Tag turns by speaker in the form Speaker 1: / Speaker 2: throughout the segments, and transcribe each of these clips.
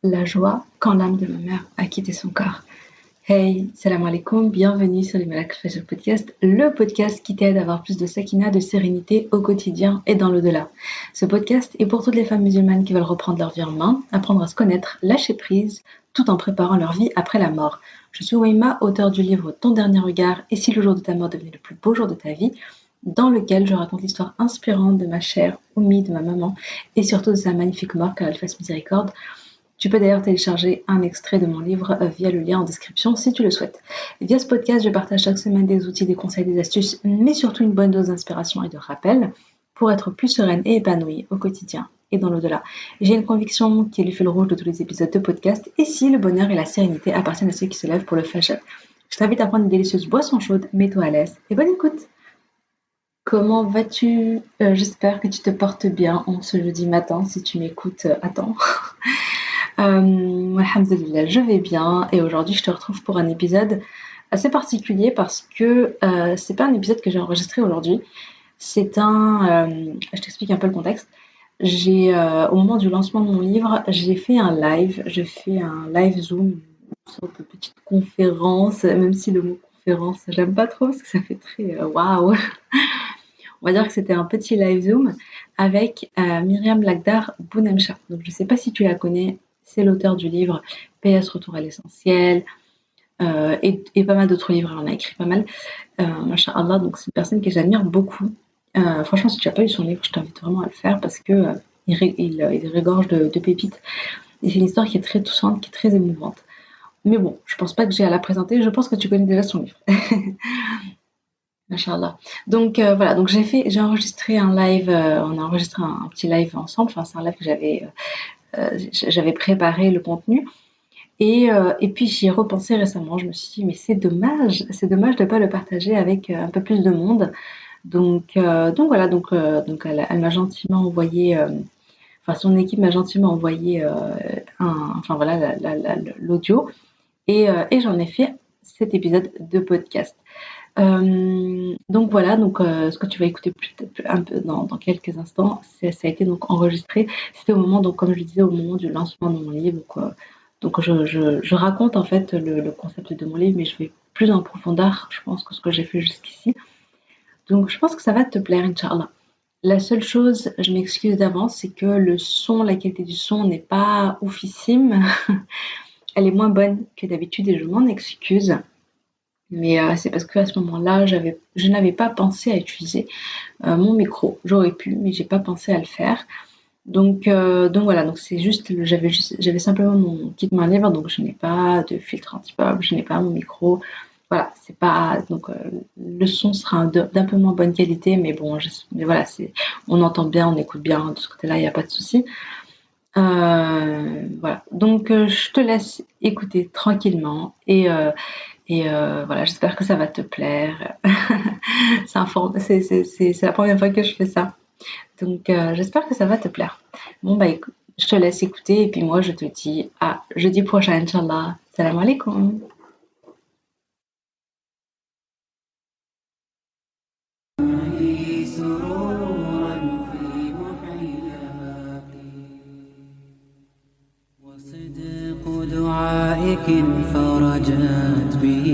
Speaker 1: La joie quand l'âme de ma mère a quitté son corps. Hey, salam alaikum, bienvenue sur les Malak Fajr Podcast, le podcast qui t'aide à avoir plus de sakina, de sérénité au quotidien et dans l'au-delà. Ce podcast est pour toutes les femmes musulmanes qui veulent reprendre leur vie en main, apprendre à se connaître, lâcher prise, tout en préparant leur vie après la mort. Je suis Waima, auteure du livre Ton dernier regard et si le jour de ta mort devenait le plus beau jour de ta vie, dans lequel je raconte l'histoire inspirante de ma chère Oumi, de ma maman, et surtout de sa magnifique mort car elle fasse miséricorde. Tu peux d'ailleurs télécharger un extrait de mon livre via le lien en description si tu le souhaites. Via ce podcast, je partage chaque semaine des outils, des conseils, des astuces, mais surtout une bonne dose d'inspiration et de rappel pour être plus sereine et épanouie au quotidien et dans l'au-delà. J'ai une conviction qui est le fil rouge de tous les épisodes de podcast, et si le bonheur et la sérénité appartiennent à ceux qui se lèvent pour le fajr. Je t'invite à prendre une délicieuse boisson chaude, mets-toi à l'aise et bonne écoute. Comment vas-tu? J'espère que tu te portes bien en ce jeudi matin. Si tu m'écoutes, attends. Alhamdulillah, je vais bien et aujourd'hui je te retrouve pour un épisode assez particulier parce que c'est pas un épisode que j'ai enregistré aujourd'hui. C'est je t'explique un peu le contexte. Au moment du lancement de mon livre, j'ai fait un live. Je fais un live Zoom, une sorte de petite conférence, même si le mot conférence, j'aime pas trop parce que ça fait très waouh. On va dire que c'était un petit live Zoom avec Myriam Lagdar Bounamcha. Donc je sais pas si tu la connais. C'est l'auteur du livre PS Retour à l'essentiel et pas mal d'autres livres. Elle en a écrit pas mal. Masha'Allah, donc c'est une personne que j'admire beaucoup. Franchement, si tu n'as pas lu son livre, je t'invite vraiment à le faire parce que il regorge de pépites. Et c'est une histoire qui est très touchante, qui est très émouvante. Mais bon, je pense pas que j'ai à la présenter. Je pense que tu connais déjà son livre. Masha'Allah. Donc voilà, donc j'ai enregistré un live. On a enregistré un petit live ensemble. Enfin, c'est un live que j'avais préparé le contenu et puis j'y ai repensé récemment. Je me suis dit mais c'est dommage de ne pas le partager avec un peu plus de monde. Donc voilà, donc elle m'a gentiment envoyé, enfin son équipe m'a gentiment envoyé enfin voilà l'audio et j'en ai fait cet épisode de podcast. Donc voilà, ce que tu vas écouter un peu dans quelques instants, ça a été donc enregistré. C'était au moment, donc comme je le disais, au moment du lancement de mon livre. Donc je raconte en fait le concept de mon livre, mais je vais plus en profondeur, je pense, que ce que j'ai fait jusqu'ici. Donc je pense que ça va te plaire, Inch'Allah. La seule chose, je m'excuse d'avance, c'est que la qualité du son n'est pas oufissime. Elle est moins bonne que d'habitude et je m'en excuse. Mais c'est parce qu'à ce moment-là, je n'avais pas pensé à utiliser mon micro. J'aurais pu, mais j'ai pas pensé à le faire. Donc voilà, donc c'est juste, j'avais simplement mon kit main libre, donc je n'ai pas de filtre anti-pop, je n'ai pas mon micro. Voilà, c'est pas donc le son sera d'un peu moins bonne qualité, mais bon, mais voilà, on entend bien, on écoute bien de ce côté-là, il n'y a pas de souci. Voilà, donc je te laisse écouter tranquillement et voilà, j'espère que ça va te plaire. C'est la première fois que je fais ça. Donc, j'espère que ça va te plaire. Bon, bah écoute, je te laisse écouter et puis moi, je te dis à jeudi prochain, Inch'Allah. Salam alaikum.
Speaker 2: دعائك فرجت به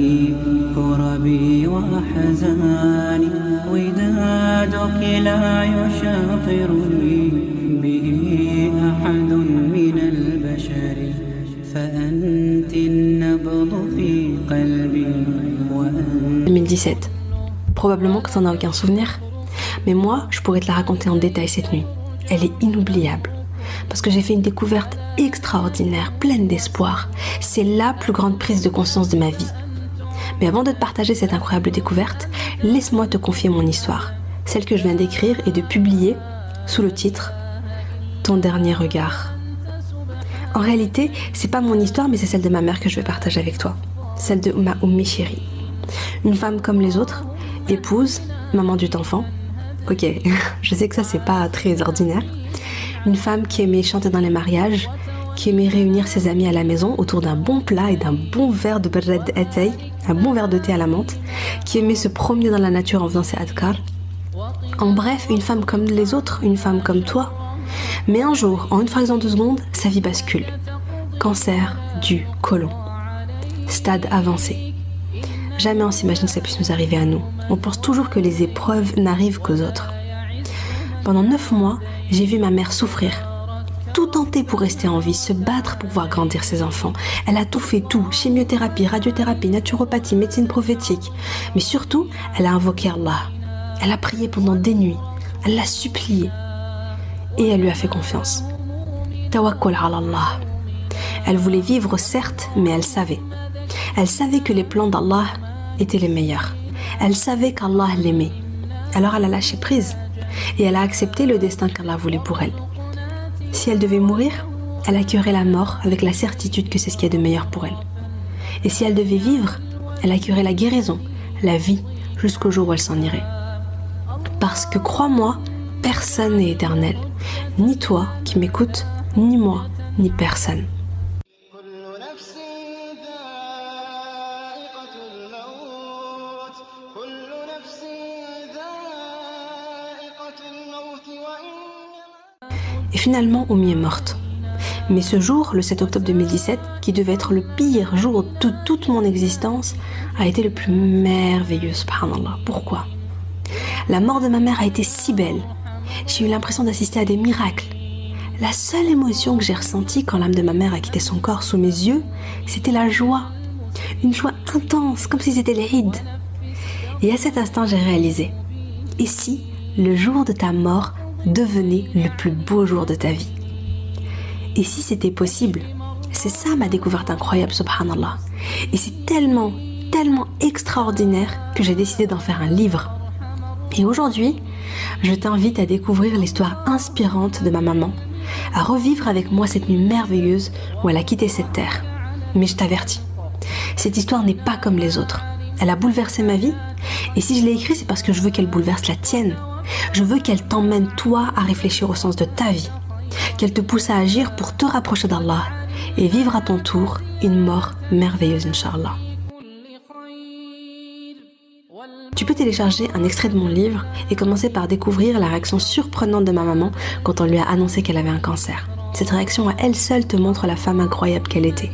Speaker 2: كربي وأحزاني ودادك لا يشاطرني به أحد من البشر فأنت النبض في قلبي
Speaker 3: 2017. Probablement que t'en as aucun souvenir, mais moi, je pourrais te la raconter en détail cette nuit. Elle est inoubliable. Parce que j'ai fait une découverte extraordinaire, pleine d'espoir. C'est la plus grande prise de conscience de ma vie. Mais avant de te partager cette incroyable découverte, laisse-moi te confier mon histoire, celle que je viens d'écrire et de publier sous le titre « Ton dernier regard ». En réalité, c'est pas mon histoire, mais c'est celle de ma mère que je vais partager avec toi. Celle de ma Oumi chérie. Une femme comme les autres, épouse, maman du enfant. Ok, je sais que ça c'est pas très ordinaire. Une femme qui aimait chanter dans les mariages, qui aimait réunir ses amis à la maison autour d'un bon plat et d'un bon verre de berred atay, un bon verre de thé à la menthe, qui aimait se promener dans la nature en faisant ses adkar. En bref, une femme comme les autres, une femme comme toi. Mais un jour, en une fraction de seconde, sa vie bascule. cancer du côlon. Stade avancé. Jamais on s'imagine que ça puisse nous arriver à nous. On pense toujours que les épreuves n'arrivent qu'aux autres. Pendant 9 mois, j'ai vu ma mère souffrir. Tout tenter pour rester en vie, se battre pour voir grandir ses enfants. Elle a tout fait, tout. Chimiothérapie, radiothérapie, naturopathie, médecine prophétique. Mais surtout, elle a invoqué Allah. Elle a prié pendant des nuits. Elle l'a supplié. Et elle lui a fait confiance. Tawakkul ala Allah. Elle voulait vivre, certes, mais elle savait. Elle savait que les plans d'Allah étaient les meilleurs. Elle savait qu'Allah l'aimait. Alors elle a lâché prise. Et elle a accepté le destin qu'Allah voulait pour elle. Si elle devait mourir, elle accueillerait la mort avec la certitude que c'est ce qu'il y a de meilleur pour elle. Et si elle devait vivre, elle accueillerait la guérison, la vie, jusqu'au jour où elle s'en irait. Parce que crois-moi, personne n'est éternel. Ni toi qui m'écoutes, ni moi, ni personne. Et finalement, Oumi est morte. Mais ce jour, le 7 octobre 2017, qui devait être le pire jour de toute mon existence, a été le plus merveilleux, subhanallah. Pourquoi ? La mort de ma mère a été si belle. J'ai eu l'impression d'assister à des miracles. La seule émotion que j'ai ressentie quand l'âme de ma mère a quitté son corps sous mes yeux, c'était la joie. Une joie intense, comme si c'était l'Eid. Et à cet instant, j'ai réalisé. Et si le jour de ta mort devenait le plus beau jour de ta vie? Et si c'était possible? C'est ça ma découverte incroyable, subhanallah. Et c'est tellement extraordinaire que j'ai décidé d'en faire un livre. Et aujourd'hui, je t'invite à découvrir l'histoire inspirante de ma maman, à revivre avec moi cette nuit merveilleuse où elle a quitté cette terre. Mais je t'avertis, cette histoire n'est pas comme les autres. Elle a bouleversé ma vie, et si je l'ai écrite, c'est parce que je veux qu'elle bouleverse la tienne. Je veux qu'elle t'emmène toi à réfléchir au sens de ta vie, qu'elle te pousse à agir pour te rapprocher d'Allah et vivre à ton tour une mort merveilleuse, Inch'Allah. Tu peux télécharger un extrait de mon livre et commencer par découvrir la réaction surprenante de ma maman quand on lui a annoncé qu'elle avait un cancer. Cette réaction à elle seule te montre la femme incroyable qu'elle était.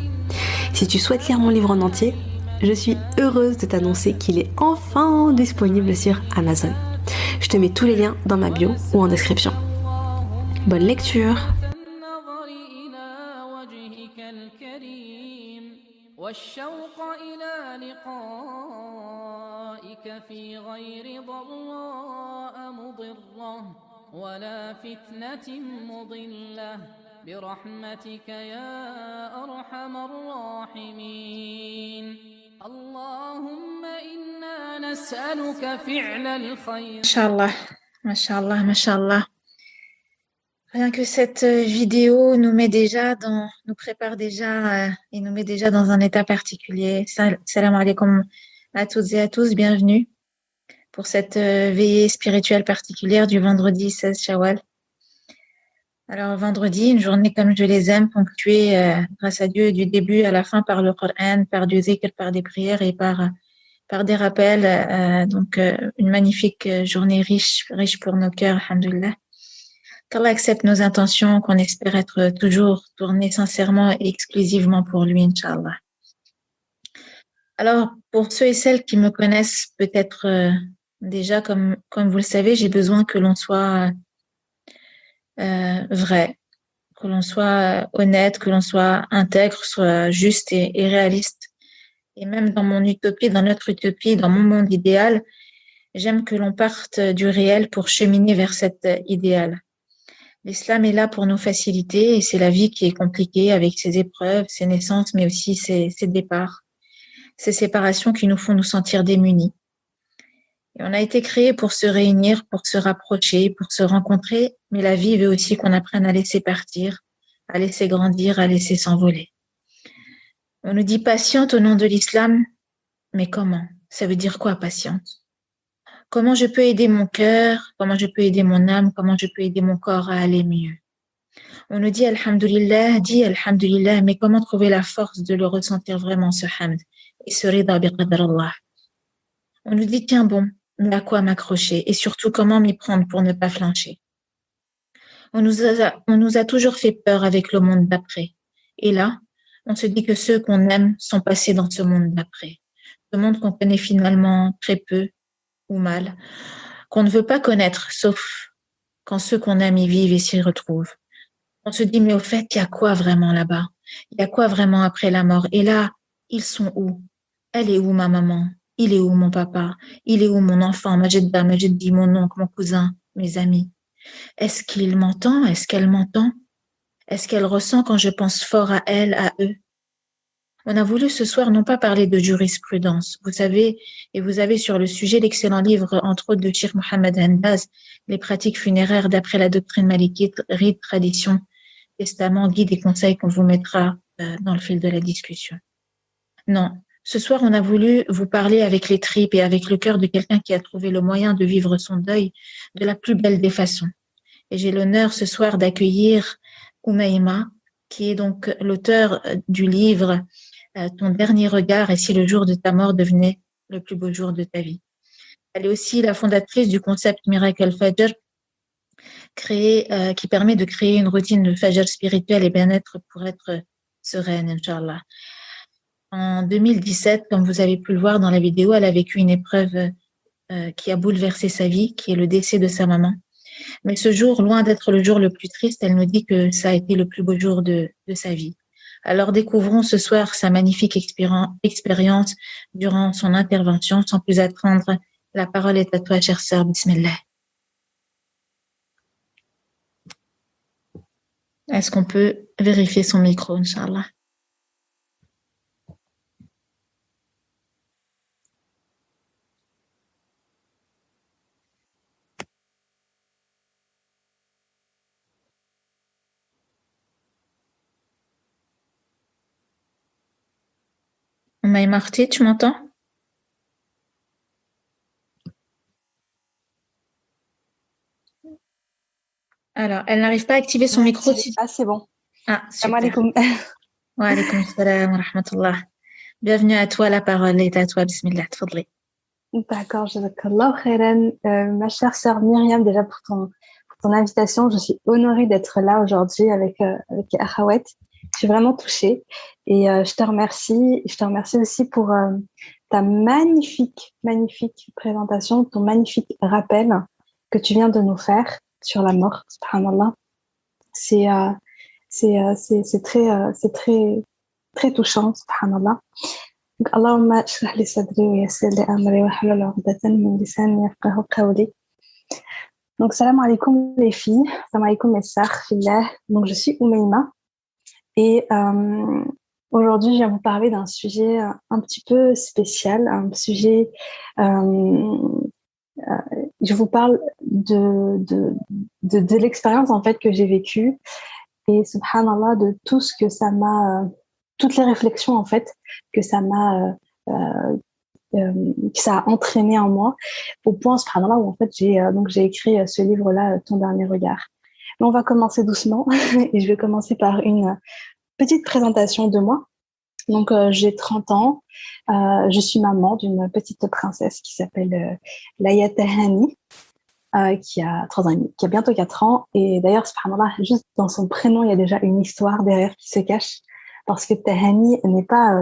Speaker 3: Si tu souhaites lire mon livre en entier, je suis heureuse de t'annoncer qu'il est enfin disponible sur Amazon. Je te mets tous les liens dans ma bio ou en description. Bonne lecture!
Speaker 4: والشوق إلى لقائك في غير ضراء مضرة ولا فتنة مضلة برحمتك يا أرحم الراحمين اللهم إنا نسألك فعل الخير.
Speaker 5: Mashallah, mashallah, mashallah. Rien que cette vidéo nous prépare déjà et nous met déjà dans un état particulier. Salam alaikum à toutes et à tous, bienvenue pour cette veillée spirituelle particulière du vendredi 16 Shawwal. Alors vendredi, une journée comme je les aime, ponctuée grâce à Dieu du début à la fin par le Coran, par du zikr, par des prières et par des rappels. Donc une magnifique journée riche pour nos cœurs, alhamdoulilah. Qu'Allah accepte nos intentions, qu'on espère être toujours tournées sincèrement et exclusivement pour lui, Inch'Allah. Alors, pour ceux et celles qui me connaissent peut-être déjà, comme vous le savez, j'ai besoin que l'on soit vrai, que l'on soit honnête, que l'on soit intègre, soit juste et réaliste. Et même dans mon utopie, dans notre utopie, dans mon monde idéal, j'aime que l'on parte du réel pour cheminer vers cet idéal. L'islam est là pour nous faciliter et c'est la vie qui est compliquée avec ses épreuves, ses naissances, mais aussi ses départs, ces séparations qui nous font nous sentir démunis. Et on a été créé pour se réunir, pour se rapprocher, pour se rencontrer, mais la vie veut aussi qu'on apprenne à laisser partir, à laisser grandir, à laisser s'envoler. On nous dit patiente au nom de l'islam, mais comment? Ça veut dire quoi patiente? Comment je peux aider mon cœur? Comment je peux aider mon âme? Comment je peux aider mon corps à aller mieux? On nous dit Alhamdulillah, mais comment trouver la force de le ressentir vraiment, ce hamd, et ce rida bi qadr Allah? On nous dit tiens bon, mais à quoi m'accrocher? Et surtout, comment m'y prendre pour ne pas flancher? On nous a toujours fait peur avec le monde d'après. Et là, On se dit que ceux qu'on aime sont passés dans ce monde d'après, ce monde qu'on connaît finalement très peu ou mal, qu'on ne veut pas connaître, sauf quand ceux qu'on aime y vivent et s'y retrouvent. On se dit, mais au fait, il y a quoi vraiment là-bas? Il y a quoi vraiment après la mort? Et là, ils sont où? Elle est où ma maman? Il est où mon papa? Il est où mon enfant? Majid dit mon oncle, mon cousin, mes amis. Est-ce qu'il m'entend? Est-ce qu'elle m'entend? Est-ce qu'elle ressent quand je pense fort à elle, à eux? On a voulu ce soir non pas parler de jurisprudence, vous savez, et vous avez sur le sujet l'excellent livre, entre autres, de Cheikh Mohammed Handaz, Les pratiques funéraires d'après la doctrine malikite, rite, tradition, testament, guide et conseils qu'on vous mettra dans le fil de la discussion. Non, ce soir on a voulu vous parler avec les tripes et avec le cœur de quelqu'un qui a trouvé le moyen de vivre son deuil de la plus belle des façons. Et j'ai l'honneur ce soir d'accueillir Oumaima, qui est donc l'auteur du livre Ton dernier regard et si le jour de ta mort devenait le plus beau jour de ta vie. Elle est aussi la fondatrice du concept Miracle Fajr, qui permet de créer une routine de Fajr spirituel et bien-être pour être sereine, Inch'Allah. En 2017, comme vous avez pu le voir dans la vidéo, elle a vécu une épreuve qui a bouleversé sa vie, qui est le décès de sa maman. Mais ce jour, loin d'être le jour le plus triste, elle nous dit que ça a été le plus beau jour de sa vie. Alors découvrons ce soir sa magnifique expérience durant son intervention. Sans plus attendre, la parole est à toi, chère sœur. Bismillah. Est-ce qu'on peut vérifier son micro, Inch'Allah? Maï Marty, tu m'entends? Alors, elle n'arrive pas à activer son micro.
Speaker 1: Ah, c'est bon.
Speaker 5: Ah,
Speaker 1: Salam
Speaker 5: super.
Speaker 1: alaikum.
Speaker 5: Wa alaykoum salam wa rahmatullah. Bienvenue à toi, la parole est à toi. Bismillah, tfadli.
Speaker 1: D'accord, jazakallah khairan. Ma chère sœur Myriam, déjà pour ton invitation, je suis honorée d'être là aujourd'hui avec Akhawet. Je suis vraiment touchée et je te remercie. Je te remercie aussi pour ta magnifique présentation, ton magnifique rappel que tu viens de nous faire sur la mort. Subhanallah, c'est très touchant. Subhanallah. Donc, Allahumma shrah li sadri wa yassir li amri wa hlul 'uqdatan min lisani yafqahu qawli. Donc, salam alaikum les filles, salam alaikum mes sœurs, fillah. Donc, je suis Oumaima et aujourd'hui, je viens vous parler d'un sujet un petit peu spécial, un sujet. Je vous parle de l'expérience en fait que j'ai vécue et subhanallah de tout ce que ça m'a, toutes les réflexions en fait que ça m'a, que ça a entraîné en moi au point subhanallah où en fait j'ai écrit ce livre-là, Ton dernier regard. Mais on va commencer doucement et je vais commencer par une petite présentation de moi. Donc, j'ai 30 ans. Je suis maman d'une petite princesse qui s'appelle Laïa Tahani, qui a 3 ans et demi, qui a bientôt 4 ans. Et d'ailleurs, subhanallah, juste dans son prénom, il y a déjà une histoire derrière qui se cache. Parce que Tahani n'est pas...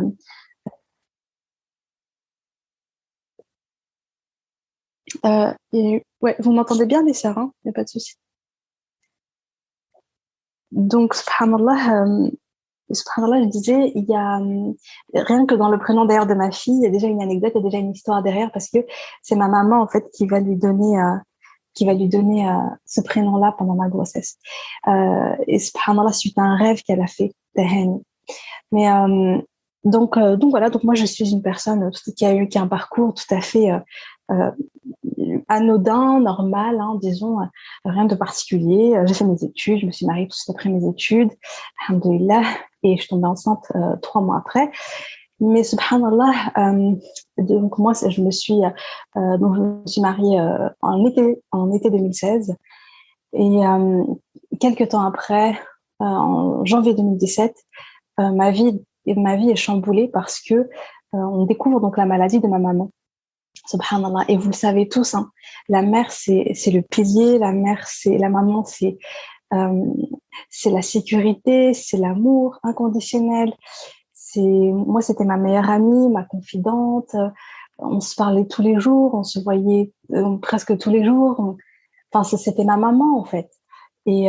Speaker 1: ouais, vous m'entendez bien, les sœurs, hein? Il n'y a pas de souci. Donc, subhanallah, je disais, il y a rien que dans le prénom d'ailleurs de ma fille, il y a déjà une anecdote, il y a déjà une histoire derrière parce que c'est ma maman en fait qui va lui donner ce prénom-là pendant ma grossesse. Et subhanallah, suite à un rêve qu'elle a fait, Tahani. Mais donc voilà, donc moi je suis une personne qui a un parcours tout à fait anodin, normal, hein, disons, rien de particulier. J'ai fait mes études, je me suis mariée tout de suite après mes études, alhamdoulilah, et je suis tombée enceinte 3 mois après. Mais subhanallah, donc moi je me suis mariée en été 2016 et quelques temps après, en janvier 2017, ma vie est chamboulée parce que on découvre donc la maladie de ma maman. Subhanallah, et vous le savez tous, hein, la mère c'est le pilier, la maman c'est
Speaker 3: Euh, c'est la sécurité, c'est l'amour inconditionnel. Moi, c'était ma meilleure amie, ma confidente. On se parlait tous les jours, on se voyait presque tous les jours. Enfin, c'était ma maman, en fait. Et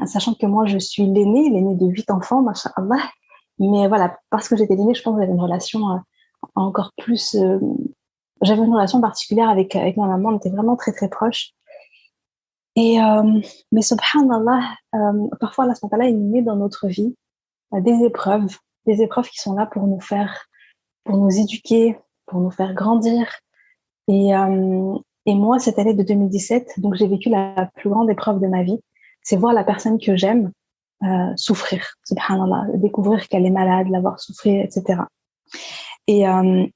Speaker 3: sachant que moi, je suis l'aînée de 8 enfants, machallah. Mais voilà, parce que j'étais l'aînée, je pense que j'avais une relation encore plus... j'avais une relation particulière avec ma maman, on était vraiment très, très proches. Et, mais subhanallah, parfois, Allah subhanahu wa ta'ala, il met dans notre vie des épreuves qui sont là pour nous éduquer, pour nous faire grandir. Et, euh, et moi, cette année de 2017, donc j'ai vécu la plus grande épreuve de ma vie, c'est voir la personne que j'aime souffrir, subhanallah, découvrir qu'elle est malade, la voir souffrir, etc. Et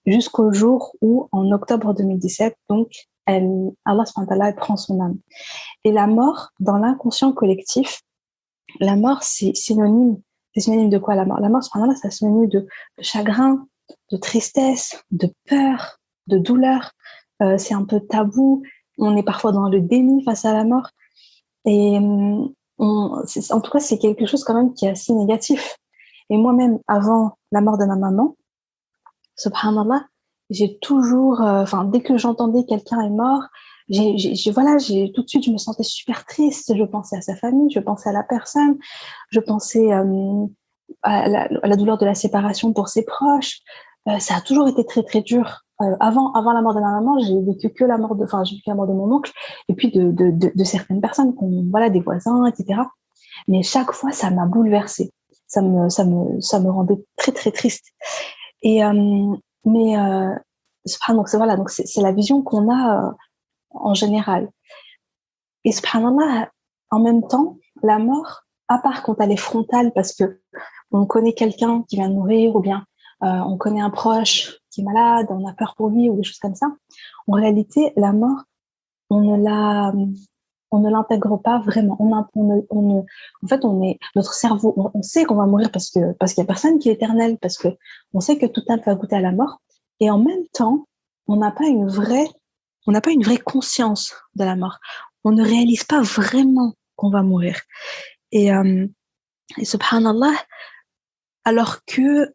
Speaker 3: jusqu'au jour où, en octobre 2017, donc, Allah subhanahu wa ta'ala prend son âme. Et la mort, dans l'inconscient collectif, la mort, c'est synonyme de quoi la mort? La mort, subhanallah, c'est synonyme de chagrin, de tristesse, de peur, de douleur. C'est un peu tabou. On est parfois dans le déni face à la mort. Et en tout cas, c'est quelque chose quand même qui est assez négatif. Et moi-même, avant la mort de ma maman, subhanallah, j'ai toujours, dès que j'entendais quelqu'un est mort, tout de suite, je me sentais super triste. Je pensais à sa famille, je pensais à la personne, je pensais à la douleur de la séparation pour ses proches. Ça a toujours été très, très dur. Avant la mort de ma maman, j'ai vécu la mort de mon oncle et puis de certaines personnes, voilà, des voisins, etc. Mais chaque fois, ça m'a bouleversée. Ça me rendait très, très triste. Et, mais, subhanallah, donc c'est la vision qu'on a en général. Et subhanallah, en même temps, la mort, à part quand elle est frontale, parce que on connaît quelqu'un qui vient de mourir, ou bien on connaît un proche qui est malade, on a peur pour lui, ou des choses comme ça, en réalité, la mort, on ne l'intègre pas vraiment. En fait, notre cerveau, on sait qu'on va mourir parce qu'il y a personne qui est éternel, parce que on sait que tout âme va goûter à la mort. Et en même temps, on n'a pas une vraie conscience de la mort. On ne réalise pas vraiment qu'on va mourir. Et subhanallah, alors que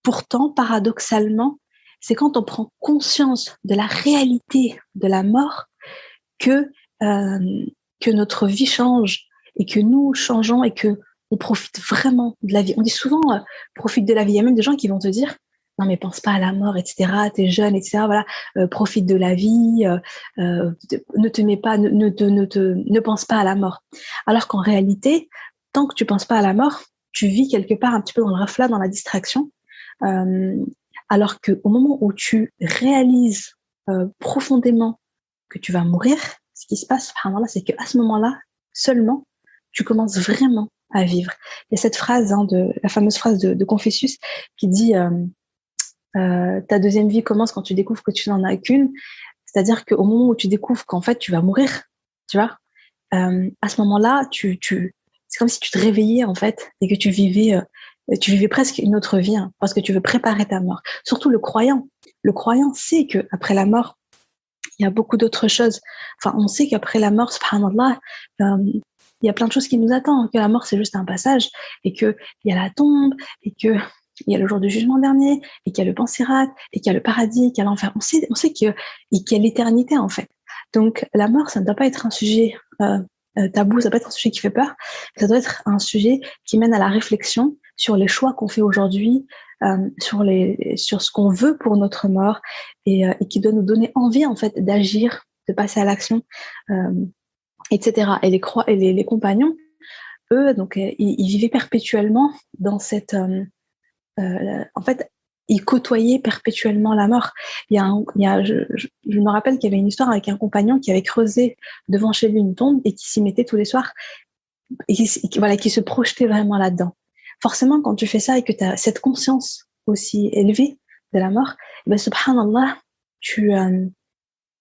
Speaker 3: pourtant, paradoxalement, c'est quand on prend conscience de la réalité de la mort que notre vie change et que nous changeons et que on profite vraiment de la vie. On dit souvent profite de la vie. Il y a même des gens qui vont te dire non mais pense pas à la mort, etc. T'es jeune, etc. Voilà, profite de la vie. Ne te mets pas, ne pense pas à la mort. Alors qu'en réalité, tant que tu penses pas à la mort, tu vis quelque part un petit peu dans le reflet, dans la distraction. Alors que au moment où tu réalises profondément que tu vas mourir, ce qui se passe, subhanallah, c'est qu'à ce moment-là, seulement, tu commences vraiment à vivre. Il y a cette phrase, la fameuse phrase de Confucius qui dit ta deuxième vie commence quand tu découvres que tu n'en as qu'une. C'est-à-dire qu'au moment où tu découvres qu'en fait, tu vas mourir, tu vois, à ce moment-là, c'est comme si tu te réveillais, en fait, et que tu vivais presque une autre vie, hein, parce que tu veux préparer ta mort. Surtout le croyant. Le croyant sait qu'après la mort, il y a beaucoup d'autres choses. Enfin, on sait qu'après la mort, subhanallah, il y a plein de choses qui nous attendent, que la mort, c'est juste un passage, et qu'il y a la tombe, et qu'il y a le jour du jugement dernier, et qu'il y a le pensirat, et qu'il y a le paradis, qu'il y a l'enfer. On sait qu'il y a l'éternité, en fait. Donc, la mort, ça ne doit pas être un sujet tabou, ça ne doit pas être un sujet qui fait peur, ça doit être un sujet qui mène à la réflexion sur les choix qu'on fait aujourd'hui, sur ce qu'on veut pour notre mort et qui doit nous donner envie en fait d'agir, de passer à l'action, etc. Et les compagnons, eux, donc ils vivaient perpétuellement dans cette, en fait, ils côtoyaient perpétuellement la mort. Je me rappelle qu'il y avait une histoire avec un compagnon qui avait creusé devant chez lui une tombe et qui s'y mettait tous les soirs et qui se projetait vraiment là-dedans. Forcément, quand tu fais ça et que tu as cette conscience aussi élevée de la mort, ben, subhanallah, tu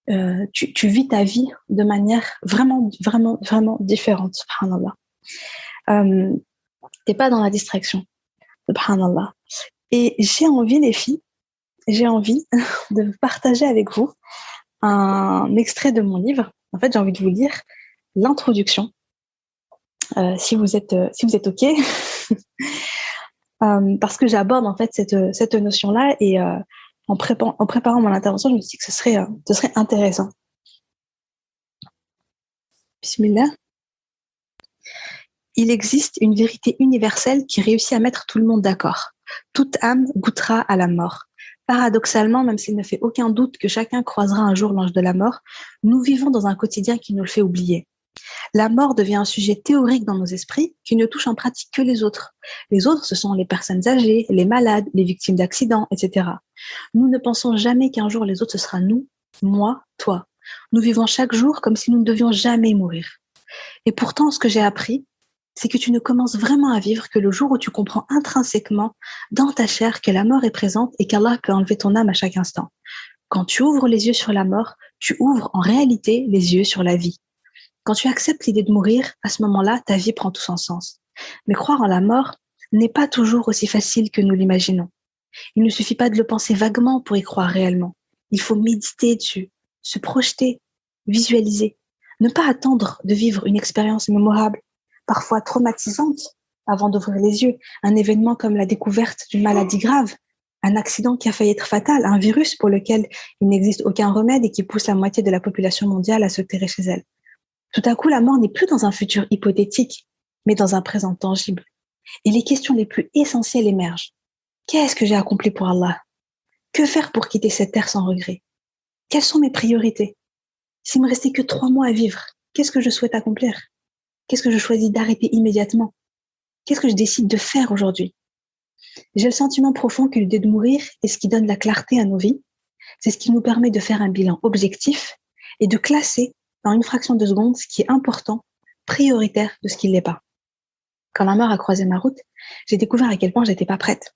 Speaker 3: vis ta vie de manière vraiment, vraiment, vraiment différente, subhanallah. T'es pas dans la distraction, subhanallah. Et j'ai envie, les filles, de partager avec vous un extrait de mon livre. En fait, j'ai envie de vous lire l'introduction si vous êtes OK, parce que j'aborde en fait cette notion-là et en préparant mon intervention, je me suis dit que ce serait intéressant. Bismillah. Il existe une vérité universelle qui réussit à mettre tout le monde d'accord. Toute âme goûtera à la mort. Paradoxalement, même s'il ne fait aucun doute que chacun croisera un jour l'ange de la mort, nous vivons dans un quotidien qui nous le fait oublier. La mort devient un sujet théorique dans nos esprits qui ne touche en pratique que les autres. Les autres, ce sont les personnes âgées, les malades, les victimes d'accidents, etc. Nous ne pensons jamais qu'un jour les autres, ce sera nous, moi, toi. Nous vivons chaque jour comme si nous ne devions jamais mourir. Et pourtant, ce que j'ai appris, c'est que tu ne commences vraiment à vivre que le jour où tu comprends intrinsèquement dans ta chair que la mort est présente et qu'Allah peut enlever ton âme à chaque instant. Quand tu ouvres les yeux sur la mort, tu ouvres en réalité les yeux sur la vie. Quand tu acceptes l'idée de mourir, à ce moment-là, ta vie prend tout son sens. Mais croire en la mort n'est pas toujours aussi facile que nous l'imaginons. Il ne suffit pas de le penser vaguement pour y croire réellement. Il faut méditer dessus, se projeter, visualiser. Ne pas attendre de vivre une expérience mémorable, parfois traumatisante, avant d'ouvrir les yeux. Un événement comme la découverte d'une maladie grave, un accident qui a failli être fatal, un virus pour lequel il n'existe aucun remède et qui pousse la moitié de la population mondiale à se terrer chez elle. Tout à coup, la mort n'est plus dans un futur hypothétique, mais dans un présent tangible. Et les questions les plus essentielles émergent. Qu'est-ce que j'ai accompli pour Allah? Que faire pour quitter cette terre sans regret? Quelles sont mes priorités? S'il me restait que 3 mois à vivre, qu'est-ce que je souhaite accomplir? Qu'est-ce que je choisis d'arrêter immédiatement? Qu'est-ce que je décide de faire aujourd'hui? J'ai le sentiment profond que l'idée de mourir est ce qui donne la clarté à nos vies. C'est ce qui nous permet de faire un bilan objectif et de classer dans une fraction de seconde ce qui est important, prioritaire de ce qui ne l'est pas. Quand la mort a croisé ma route, j'ai découvert à quel point j'étais pas prête.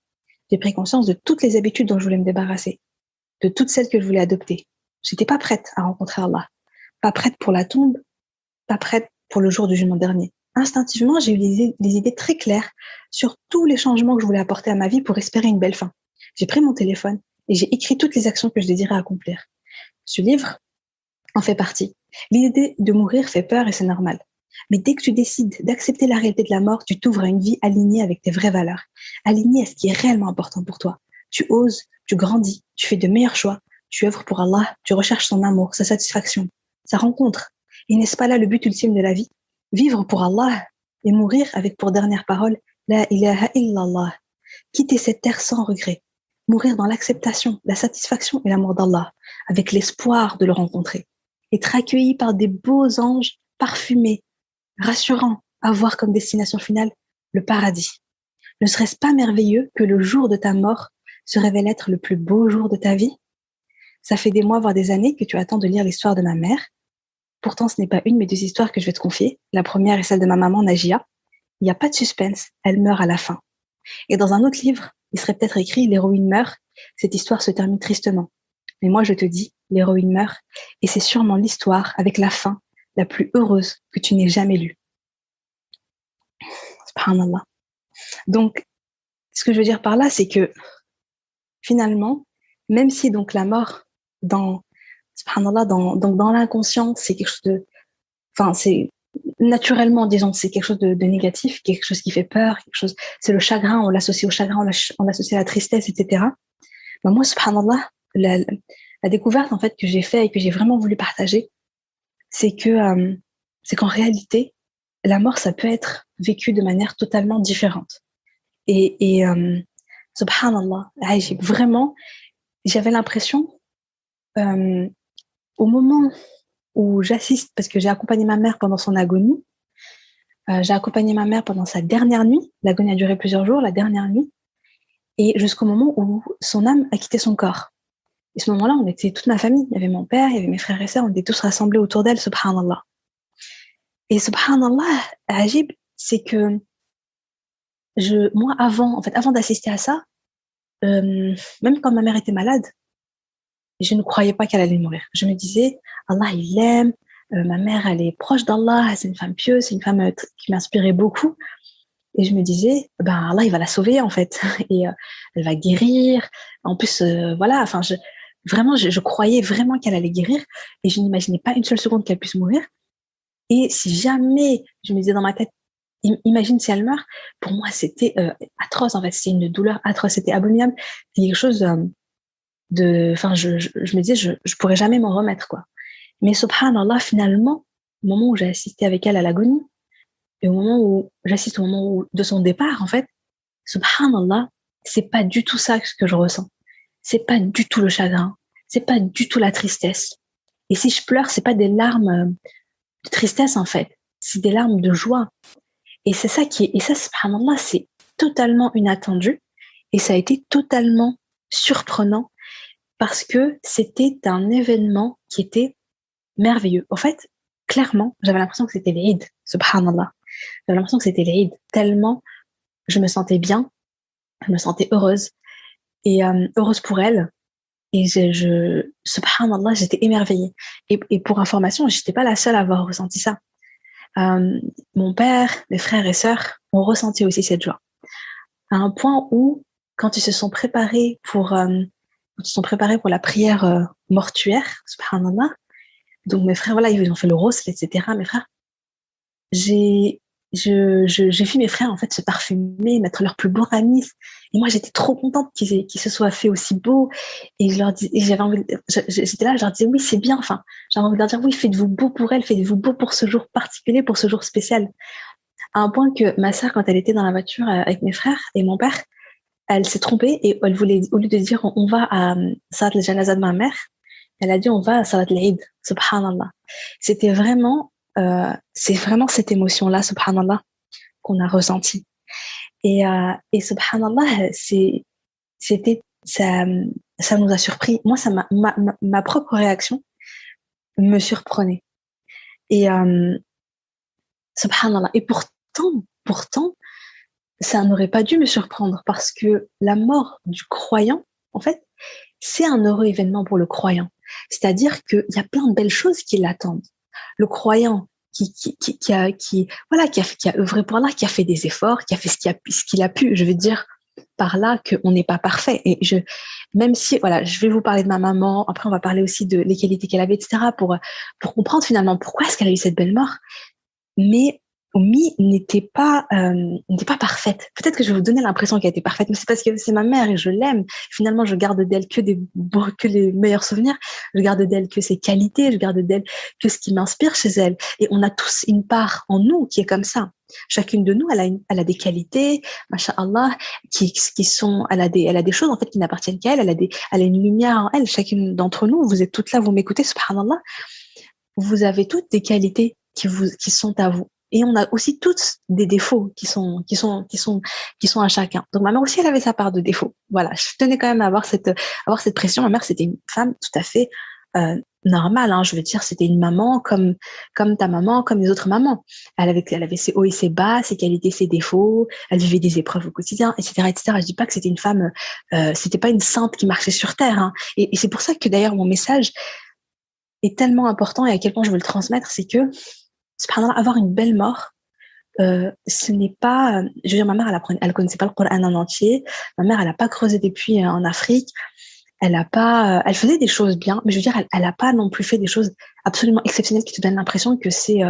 Speaker 3: J'ai pris conscience de toutes les habitudes dont je voulais me débarrasser, de toutes celles que je voulais adopter. J'étais pas prête à rencontrer Allah, pas prête pour la tombe, pas prête pour le jour du jugement dernier. Instinctivement, j'ai eu des idées très claires sur tous les changements que je voulais apporter à ma vie pour espérer une belle fin. J'ai pris mon téléphone et j'ai écrit toutes les actions que je désirais accomplir. Ce livre en fait partie. L'idée de mourir fait peur et c'est normal. Mais dès que tu décides d'accepter la réalité de la mort, tu t'ouvres à une vie alignée avec tes vraies valeurs, alignée à ce qui est réellement important pour toi. Tu oses, tu grandis, tu fais de meilleurs choix, tu œuvres pour Allah, tu recherches son amour, sa satisfaction, sa rencontre. Et n'est-ce pas là le but ultime de la vie? Vivre pour Allah et mourir avec pour dernière parole La ilaha illallah. Quitter cette terre sans regret. Mourir dans l'acceptation, la satisfaction et l'amour d'Allah, avec l'espoir de le rencontrer. Être accueilli par des beaux anges parfumés, rassurants, avoir comme destination finale le paradis. Ne serait-ce pas merveilleux que le jour de ta mort se révèle être le plus beau jour de ta vie? Ça fait des mois, voire des années que tu attends de lire l'histoire de ma mère. Pourtant, ce n'est pas une mais 2 histoires que je vais te confier. La première est celle de ma maman, Najia. Il n'y a pas de suspense, elle meurt à la fin. Et dans un autre livre, il serait peut-être écrit « L'héroïne meurt », cette histoire se termine tristement. Mais moi, je te dis, l'héroïne meurt, et c'est sûrement l'histoire avec la fin la plus heureuse que tu n'aies jamais lue. Subhanallah. Donc, ce que je veux dire par là, c'est que finalement, même si donc la mort, subhanallah, dans l'inconscient, c'est quelque chose de, c'est naturellement, disons, c'est quelque chose de négatif, quelque chose qui fait peur, c'est le chagrin, on l'associe au chagrin, on l'associe à la tristesse, etc. Ben moi, subhanallah, la découverte en fait que j'ai fait et que j'ai vraiment voulu partager, c'est qu'en réalité, la mort, ça peut être vécu de manière totalement différente. Et subhanallah, j'avais l'impression, au moment où j'assiste, parce que j'ai accompagné ma mère pendant son agonie, j'ai accompagné ma mère pendant sa dernière nuit, l'agonie a duré plusieurs jours, la dernière nuit, et jusqu'au moment où son âme a quitté son corps. Et ce moment-là, on était toute ma famille, il y avait mon père, il y avait mes frères et sœurs, on était tous rassemblés autour d'elle, subhanallah. Et subhanallah, ajib, c'est que moi, avant d'assister à ça, même quand ma mère était malade, je ne croyais pas qu'elle allait mourir. Je me disais, Allah, il l'aime, ma mère, elle est proche d'Allah, c'est une femme pieuse, c'est une femme qui m'inspirait beaucoup. Et je me disais, Allah, il va la sauver, en fait. Et elle va guérir. En plus, je croyais vraiment qu'elle allait guérir. Et je n'imaginais pas une seule seconde qu'elle puisse mourir. Et si jamais, je me disais dans ma tête, imagine si elle meurt, pour moi, c'était atroce, en fait. C'était une douleur atroce, c'était abominable. C'était quelque chose enfin, je me disais, je pourrais jamais m'en remettre, quoi. Mais subhanallah, finalement, au moment où j'ai assisté avec elle à l'agonie, et au moment où j'assiste au de son départ, en fait, subhanallah, c'est pas du tout ça que je ressens. C'est pas du tout le chagrin. C'est pas du tout la tristesse. Et si je pleure, c'est pas des larmes de tristesse, en fait. C'est des larmes de joie. Et c'est ça et ça, subhanallah, c'est totalement inattendu. Et ça a été totalement surprenant parce que c'était un événement qui était merveilleux. En fait, clairement, j'avais l'impression que c'était l'Eid, subhanallah. J'avais l'impression que c'était l'Eid, tellement je me sentais bien, je me sentais heureuse, et heureuse pour elle. Et subhanallah, j'étais émerveillée. Et pour information, j'étais pas la seule à avoir ressenti ça. Mon père, mes frères et sœurs ont ressenti aussi cette joie. À un point où, quand ils se sont préparés pour la prière mortuaire, subhanallah, donc mes frères, voilà, ils ont fait le rosl, etc. Mes frères, j'ai vu mes frères en fait se parfumer, mettre leur plus beau ramis. Et moi, j'étais trop contente qu'ils se soient fait aussi beau. Et je leur dis, et j'avais envie, j'étais là, je leur disais oui, c'est bien. Enfin, j'avais envie de leur dire oui, faites-vous beau pour elle, faites-vous beau pour ce jour particulier, pour ce jour spécial. À un point que ma sœur, quand elle était dans la voiture avec mes frères et mon père, elle s'est trompée et elle voulait, au lieu de dire on va à Salat al-Janaza de ma mère, elle a dit on va à Salat al-Eid. Subhanallah. C'était vraiment, c'est vraiment cette émotion-là, subhanallah, qu'on a ressentie. Et subhanallah, ça nous a surpris. Moi, ma propre réaction me surprenait. Et subhanallah. Et pourtant, ça n'aurait pas dû me surprendre parce que la mort du croyant, en fait, c'est un heureux événement pour le croyant. C'est-à-dire qu'il y a plein de belles choses qui l'attendent. Le croyant qui a œuvré pour Allah, qui a fait des efforts, qui a fait ce qu'il a pu. Je veux dire par là qu'on n'est pas parfait. Et même si, voilà, je vais vous parler de ma maman, après on va parler aussi de les qualités qu'elle avait, etc., pour comprendre finalement pourquoi est-ce qu'elle a eu cette belle mort. Mais Oumi n'était pas parfaite. Peut-être que je vais vous donner l'impression qu'elle était parfaite, mais c'est parce que c'est ma mère et je l'aime. Finalement, je garde d'elle que les meilleurs souvenirs. Je garde d'elle que ses qualités. Je garde d'elle que ce qui m'inspire chez elle. Et on a tous une part en nous qui est comme ça. Chacune de nous, elle a des qualités, masha'Allah, elle a des choses en fait qui n'appartiennent qu'à elle. Elle a une lumière en elle. Chacune d'entre nous, vous êtes toutes là, vous m'écoutez, subhanallah. Vous avez toutes des qualités qui sont à vous. Et on a aussi toutes des défauts qui sont à chacun. Donc ma mère aussi, elle avait sa part de défauts. Voilà, je tenais quand même à avoir cette pression. Ma mère, c'était une femme tout à fait normale. Hein. Je veux dire, c'était une maman comme ta maman, comme les autres mamans. Elle avait ses hauts et ses bas, ses qualités, ses défauts. Elle vivait des épreuves au quotidien, etc., etc. Je dis pas que c'était une femme, c'était pas une sainte qui marchait sur terre. Hein. Et c'est pour ça que d'ailleurs mon message est tellement important et à quel point je veux le transmettre, c'est que subhanallah, avoir une belle mort, ce n'est pas, je veux dire, ma mère, elle connaissait pas le Coran en entier. Ma mère, elle a pas creusé des puits en Afrique. Elle faisait des choses bien, mais je veux dire, elle a pas non plus fait des choses absolument exceptionnelles qui te donnent l'impression que c'est,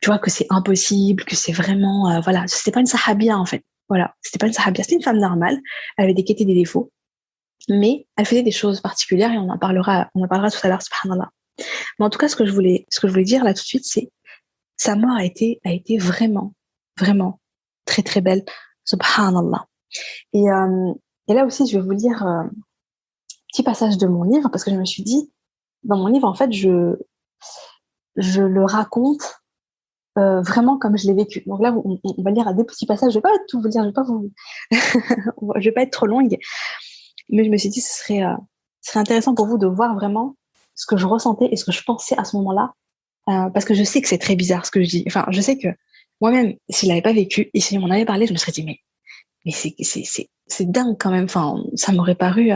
Speaker 3: tu vois, que c'est impossible, que c'est vraiment, voilà. C'était pas une sahabia, en fait. Voilà. C'était pas une sahabia. C'était une femme normale. Elle avait des qualités et des défauts. Mais elle faisait des choses particulières et on en parlera tout à l'heure, subhanallah. Mais en tout cas, ce que je voulais dire là tout de suite, c'est sa mort a été vraiment, vraiment très, très belle. Subhanallah. Et là aussi, je vais vous lire un petit passage de mon livre parce que je me suis dit, dans mon livre, en fait, je le raconte vraiment comme je l'ai vécu. Donc là, on va lire des petits passages. Je vais pas tout vous dire, je vais pas être trop longue. Mais je me suis dit, ce serait intéressant pour vous de voir vraiment ce que je ressentais et ce que je pensais à ce moment-là. Parce que je sais que c'est très bizarre ce que je dis. Enfin, je sais que moi-même, s'il n'avait pas vécu et s'il m'en avait parlé, je me serais dit, mais c'est dingue quand même. Enfin, ça m'aurait paru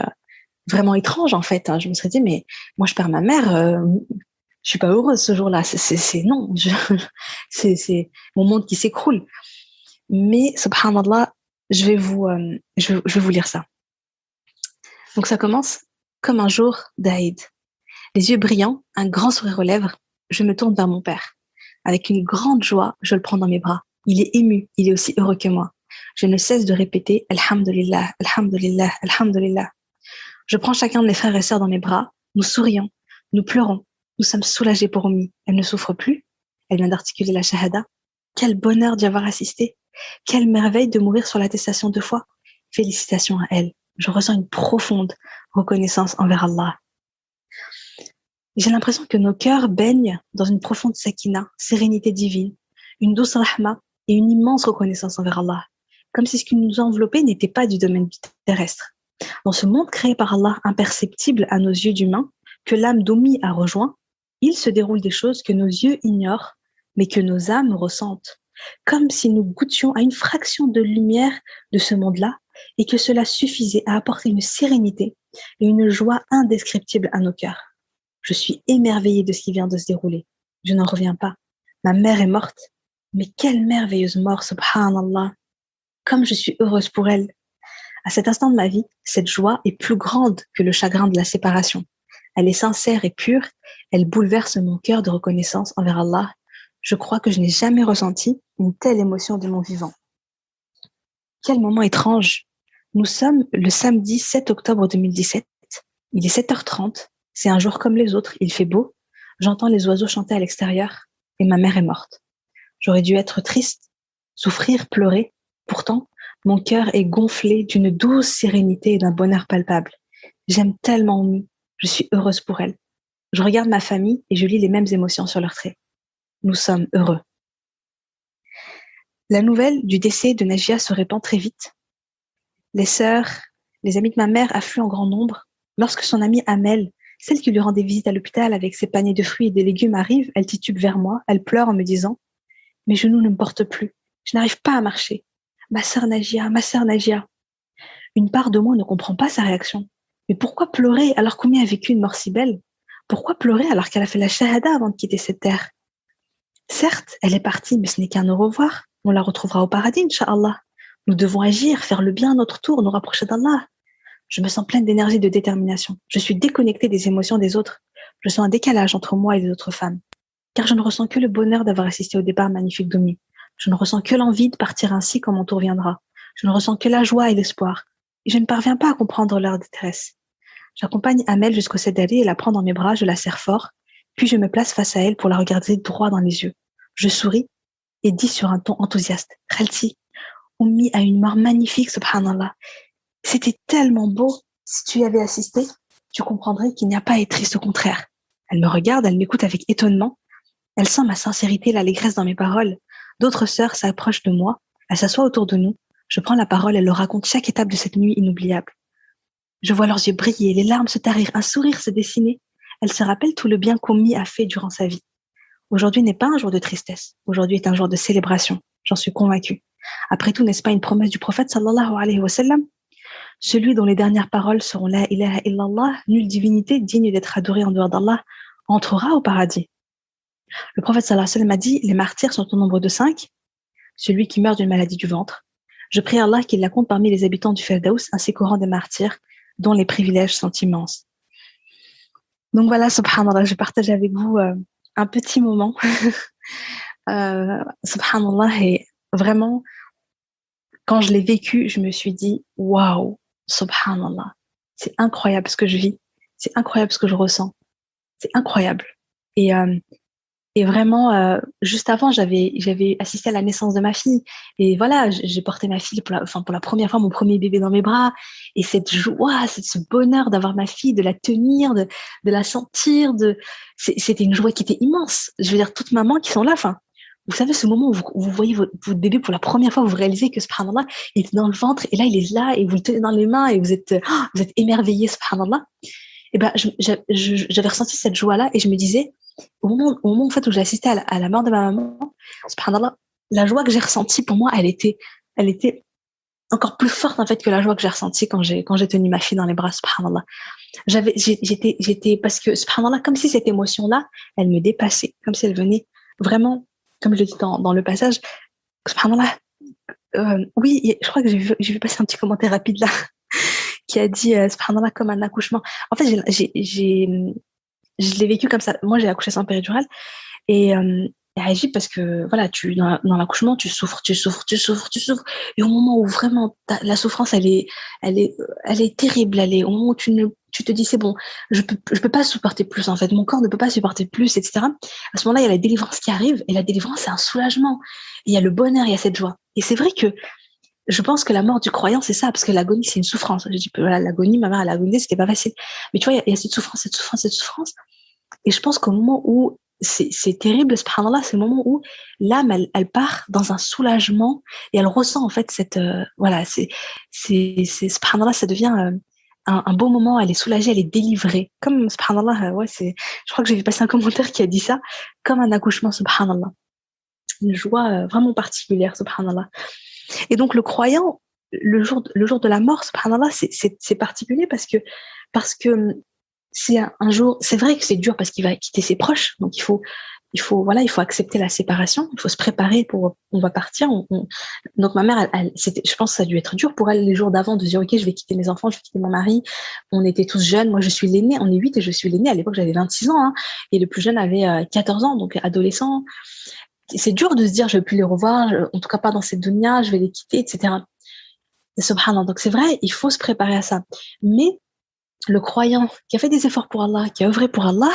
Speaker 3: vraiment étrange en fait. Hein. Je me serais dit, mais moi, je perds ma mère. Je suis pas heureuse ce jour-là. Non. C'est mon monde qui s'écroule. Mais subhanallah, je vais vous lire ça. Donc ça commence comme un jour d'Aïd. Les yeux brillants, un grand sourire aux lèvres, je me tourne vers mon père. Avec une grande joie, je le prends dans mes bras. Il est ému, il est aussi heureux que moi. Je ne cesse de répéter Alhamdulillah, Alhamdulillah, Alhamdulillah. Je prends chacun de mes frères et sœurs dans mes bras, nous sourions, nous pleurons, nous sommes soulagés pour Oumi. Elle ne souffre plus, elle vient d'articuler la shahada. Quel bonheur d'y avoir assisté, quelle merveille de mourir sur l'attestation de foi. Félicitations à elle. Je ressens une profonde reconnaissance envers Allah. J'ai l'impression que nos cœurs baignent dans une profonde sakina, sérénité divine, une douce rahma et une immense reconnaissance envers Allah, comme si ce qui nous enveloppait n'était pas du domaine terrestre. Dans ce monde créé par Allah, imperceptible à nos yeux d'humains, que l'âme d'Oumi a rejoint, il se déroule des choses que nos yeux ignorent, mais que nos âmes ressentent, comme si nous goûtions à une fraction de lumière de ce monde-là, et que cela suffisait à apporter une sérénité et une joie indescriptibles à nos cœurs. Je suis émerveillée de ce qui vient de se dérouler. Je n'en reviens pas. Ma mère est morte. Mais quelle merveilleuse mort, subhanallah. Comme je suis heureuse pour elle. À cet instant de ma vie, cette joie est plus grande que le chagrin de la séparation. Elle est sincère et pure. Elle bouleverse mon cœur de reconnaissance envers Allah. Je crois que je n'ai jamais ressenti une telle émotion de mon vivant. Quel moment étrange. Nous sommes le samedi 7 octobre 2017. Il est 7h30. C'est un jour comme les autres. Il fait beau. J'entends les oiseaux chanter à l'extérieur. Et ma mère est morte. J'aurais dû être triste, souffrir, pleurer. Pourtant, mon cœur est gonflé d'une douce sérénité et d'un bonheur palpable. J'aime tellement Oumi. Je suis heureuse pour elle. Je regarde ma famille et je lis les mêmes émotions sur leurs traits. Nous sommes heureux. La nouvelle du décès de Najia se répand très vite. Les sœurs, les amis de ma mère affluent en grand nombre. Lorsque son amie Amel, celle qui lui rendait visite à l'hôpital avec ses paniers de fruits et de légumes arrive, elle titube vers moi, elle pleure en me disant « Mes genoux ne me portent plus, je n'arrive pas à marcher. Ma sœur Najia, ma sœur Najia. » Une part de moi ne comprend pas sa réaction. Mais pourquoi pleurer alors qu'Oumi a vécu une mort si belle? Pourquoi pleurer alors qu'elle a fait la shahada avant de quitter cette terre? Certes, elle est partie, mais ce n'est qu'un au revoir. On la retrouvera au paradis, Inch'Allah. Nous devons agir, faire le bien à notre tour, nous rapprocher d'Allah. Je me sens pleine d'énergie et de détermination. Je suis déconnectée des émotions des autres. Je sens un décalage entre moi et les autres femmes. Car je ne ressens que le bonheur d'avoir assisté au départ magnifique d'Oumi. Je ne ressens que l'envie de partir ainsi quand mon tour viendra. Je ne ressens que la joie et l'espoir. Et je ne parviens pas à comprendre leur détresse. J'accompagne Amel jusqu'au Cédali et la prends dans mes bras, je la serre fort. Puis je me place face à elle pour la regarder droit dans les yeux. Je souris et dis sur un ton enthousiaste. Khalti, Oumi a une mort magnifique, subhanallah. C'était tellement beau. Si tu y avais assisté, tu comprendrais qu'il n'y a pas à être triste, au contraire. Elle me regarde, elle m'écoute avec étonnement. Elle sent ma sincérité et l'allégresse dans mes paroles. D'autres sœurs s'approchent de moi. Elles s'assoient autour de nous. Je prends la parole et leur raconte chaque étape de cette nuit inoubliable. Je vois leurs yeux briller, les larmes se tarir, un sourire se dessiner. Elles se rappellent tout le bien qu'Oumi a fait durant sa vie. Aujourd'hui n'est pas un jour de tristesse. Aujourd'hui est un jour de célébration. J'en suis convaincue. Après tout, n'est-ce pas une promesse du prophète sallallahu alayhi wa sallam? Celui dont les dernières paroles seront la ilaha illallah, nulle divinité digne d'être adorée en dehors d'Allah, entrera au paradis. Le prophète sallallahu alayhi wa sallam a dit, les martyrs sont au nombre de 5. Celui qui meurt d'une maladie du ventre. Je prie Allah qu'il la compte parmi les habitants du Firdaus ainsi qu'au rang des martyrs, dont les privilèges sont immenses. Donc voilà, subhanallah, je partage avec vous un petit moment. Subhanallah, et vraiment, quand je l'ai vécu, je me suis dit, waouh, subhanallah, c'est incroyable ce que je vis, c'est incroyable ce que je ressens, c'est incroyable. Et vraiment, juste avant, j'avais assisté à la naissance de ma fille. Et voilà, j'ai porté ma fille pour la première fois, mon premier bébé dans mes bras. Et cette joie, ce bonheur d'avoir ma fille, de la tenir, de la sentir, c'était une joie qui était immense. Je veux dire, toutes mamans qui sont là, vous savez, ce moment où vous voyez votre bébé pour la première fois, vous réalisez que, subhanallah, il est dans le ventre, et là, il est là, et vous le tenez dans les mains, et vous êtes émerveillés, subhanallah. Et ben, j'avais ressenti cette joie-là, et je me disais, au moment en fait, où j'ai assisté à la mort de ma maman, subhanallah, la joie que j'ai ressentie, pour moi, elle était encore plus forte, en fait, que la joie que j'ai ressentie quand j'ai tenu ma fille dans les bras, subhanallah. J'étais, parce que, subhanallah, comme si cette émotion-là, elle me dépassait, comme si elle venait vraiment, comme je le dis dans le passage, subhanallah, oui, je crois que j'ai vu passer un petit commentaire rapide là, qui a dit, subhanallah, comme un accouchement. En fait, je l'ai vécu comme ça. Moi, j'ai accouché sans péridurale. Et est agile parce que voilà, dans l'accouchement, tu souffres, et au moment où vraiment la souffrance, elle est, elle est terrible, au moment où tu te dis c'est bon, je peux pas supporter plus en fait, mon corps ne peut pas supporter plus, etc. À ce moment-là, il y a la délivrance qui arrive, et la délivrance, c'est un soulagement. Il y a le bonheur, il y a cette joie. Et c'est vrai que je pense que la mort du croyant, c'est ça, parce que l'agonie, c'est une souffrance. Je dis, voilà, l'agonie, ma mère, elle a agonisé, c'était pas facile. Mais tu vois, il y a cette souffrance, cette souffrance, cette souffrance. Et je pense qu'au moment où c'est terrible, subhanallah, c'est le moment où l'âme, elle part dans un soulagement et elle ressent en fait voilà, subhanallah, ça devient un beau moment, elle est soulagée, elle est délivrée. Comme, subhanallah, ouais, je crois que j'ai vu passer un commentaire qui a dit ça, comme un accouchement, subhanallah. Une joie vraiment particulière, subhanallah. Et donc, le croyant, le jour de la mort, subhanallah, c'est particulier parce que c'est un jour, c'est vrai que c'est dur parce qu'il va quitter ses proches, donc voilà, il faut accepter la séparation, il faut se préparer on va partir. Donc ma mère, je pense que ça a dû être dur pour elle les jours d'avant de dire ok, je vais quitter mes enfants, je vais quitter mon mari. On était tous jeunes, moi je suis l'aînée, on est 8 et je suis l'aînée. À l'époque j'avais 26 ans, hein, et le plus jeune avait 14 ans, donc adolescent. C'est dur de se dire je vais plus les revoir, en tout cas pas dans cette dunya, je vais les quitter, etc. Et subhanallah, donc c'est vrai, il faut se préparer à ça. Mais le croyant qui a fait des efforts pour Allah, qui a œuvré pour Allah,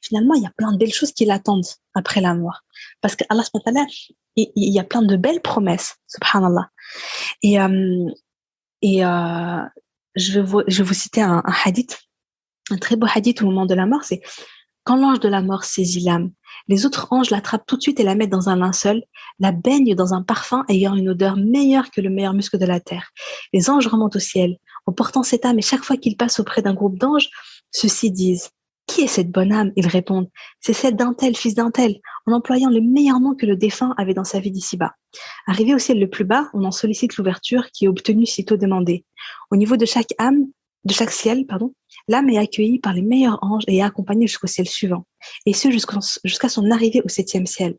Speaker 3: finalement, il y a plein de belles choses qui l'attendent après la mort. Parce qu'Allah, il y a plein de belles promesses, subhanallah. Et, euh, et je vais vous citer un hadith, un très beau hadith au moment de la mort, c'est quand l'ange de la mort saisit l'âme, les autres anges l'attrapent tout de suite et la mettent dans un linceul, la baignent dans un parfum ayant une odeur meilleure que le meilleur musc de la terre. Les anges remontent au ciel, en portant cette âme, et chaque fois qu'ils passent auprès d'un groupe d'anges, ceux-ci disent « Qui est cette bonne âme ?» Ils répondent « C'est celle d'un tel, fils d'un tel », en employant les meilleurs noms que le défunt avait dans sa vie d'ici-bas. Arrivé au ciel le plus bas, on en sollicite l'ouverture qui est obtenue sitôt demandée. Au niveau de chaque ciel, l'âme est accueillie par les meilleurs anges et est accompagnée jusqu'au ciel suivant, et ce jusqu'à son arrivée au 7e ciel.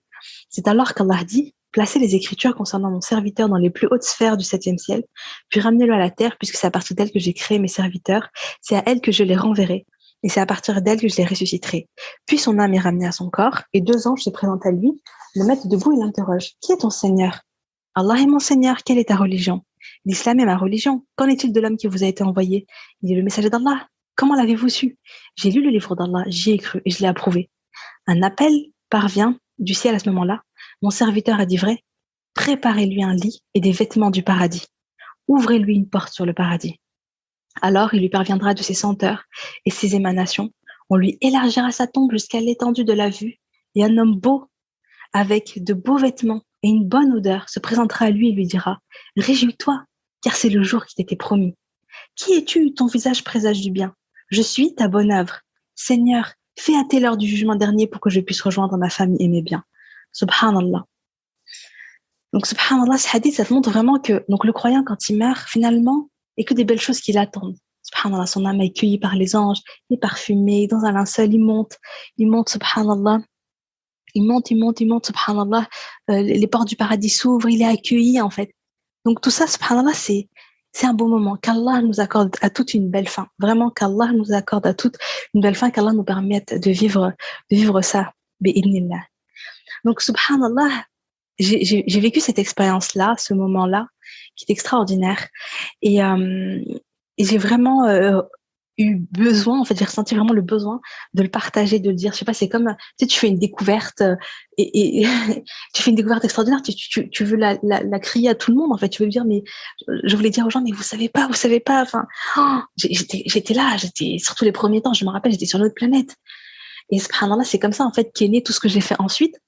Speaker 3: C'est alors qu'Allah dit « Placez les écritures concernant mon serviteur dans les plus hautes sphères du 7e ciel, puis ramenez-le à la terre, puisque c'est à partir d'elle que j'ai créé mes serviteurs, c'est à elle que je les renverrai, et c'est à partir d'elle que je les ressusciterai. » Puis son âme est ramenée à son corps, et 2 anges se présentent à lui, le mettent debout et l'interrogent. « Qui est ton Seigneur ?»« Allah est mon Seigneur, quelle est ta religion ?» ?»« L'islam est ma religion. Qu'en est-il de l'homme qui vous a été envoyé ? » ?»« Il est le messager d'Allah. » »« Comment l'avez-vous su ? » ?»« J'ai lu le livre d'Allah, j'y ai cru et je l'ai approuvé. » Un appel parvient du ciel à ce moment-là. Mon serviteur a dit vrai. Préparez-lui un lit et des vêtements du paradis. Ouvrez-lui une porte sur le paradis. Alors il lui parviendra de ses senteurs et ses émanations. On lui élargira sa tombe jusqu'à l'étendue de la vue, et un homme beau, avec de beaux vêtements et une bonne odeur, se présentera à lui et lui dira « Réjouis-toi, car c'est le jour qui t'était promis. Qui es-tu ? Ton visage présage du bien. Je suis ta bonne œuvre. Seigneur, fais hâter l'heure du jugement dernier pour que je puisse rejoindre ma famille et mes biens. » Subhanallah. Donc, subhanallah, ce hadith, ça te montre vraiment que donc, le croyant, quand il meurt, finalement, il n'y a que des belles choses qui l'attendent. Subhanallah, son âme est accueillie par les anges, il est parfumé, dans un linceul, il monte, subhanallah. Il monte, subhanallah. Les portes du paradis s'ouvrent, il est accueilli, en fait. Donc, tout ça, subhanallah, c'est un beau moment. Qu'Allah nous accorde à toute une belle fin. Vraiment, qu'Allah nous accorde à toute une belle fin, qu'Allah nous permette de vivre ça. Bi'idnillah. Donc, subhanallah, j'ai vécu cette expérience-là, ce moment-là, qui est extraordinaire. Et, et j'ai vraiment eu besoin, en fait, j'ai ressenti vraiment le besoin de le partager, de le dire. Je sais pas, c'est comme, tu sais, tu fais une découverte et tu fais une découverte extraordinaire, tu veux la crier à tout le monde, en fait. Tu veux dire, mais je voulais dire aux gens, mais vous savez pas, enfin, j'étais là, surtout les premiers temps, je me rappelle, j'étais sur une autre planète. Et subhanallah, c'est comme ça, en fait, qu'est né tout ce que j'ai fait ensuite.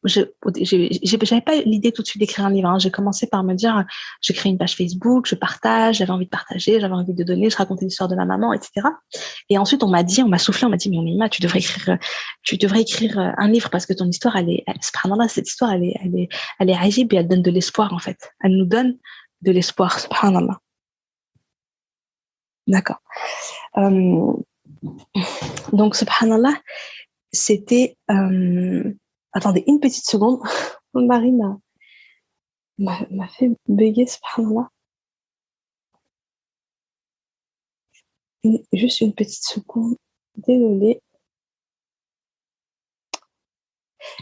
Speaker 3: J'avais pas l'idée tout de suite d'écrire un livre, hein. J'ai commencé par me dire, je crée une page Facebook, je partage, j'avais envie de partager, j'avais envie de donner, je racontais l'histoire de ma maman, etc. Et ensuite, on m'a soufflé, on m'a dit, mais Naïma, tu devrais écrire un livre parce que ton histoire, subhanallah, cette histoire, elle est ajib et elle donne de l'espoir, en fait. Elle nous donne de l'espoir, subhanallah. D'accord. Donc, subhanallah, c'était attendez une petite seconde. Mon mari m'a fait bugger, subhanallah. Juste une petite seconde. Désolée.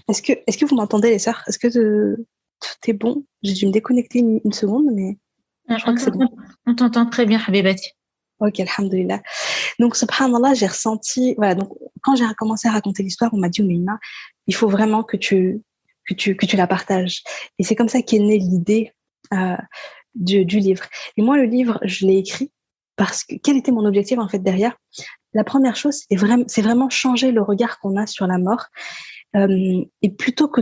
Speaker 3: Est-ce que vous m'entendez, les sœurs? Est-ce que tout est bon? J'ai dû me déconnecter une seconde, mais je crois que c'est bon.
Speaker 5: On t'entend très bien, Habibati.
Speaker 3: Ok, alhamdoulilah. Donc, subhanallah, j'ai ressenti, voilà, donc, quand j'ai commencé à raconter l'histoire, on m'a dit, Oumaima, il faut vraiment que tu la partages. Et c'est comme ça qu'est née l'idée, euh, du livre. Et moi, le livre, je l'ai écrit parce que, quel était mon objectif, en fait, derrière? La première chose, c'est vraiment changer le regard qu'on a sur la mort. Et plutôt que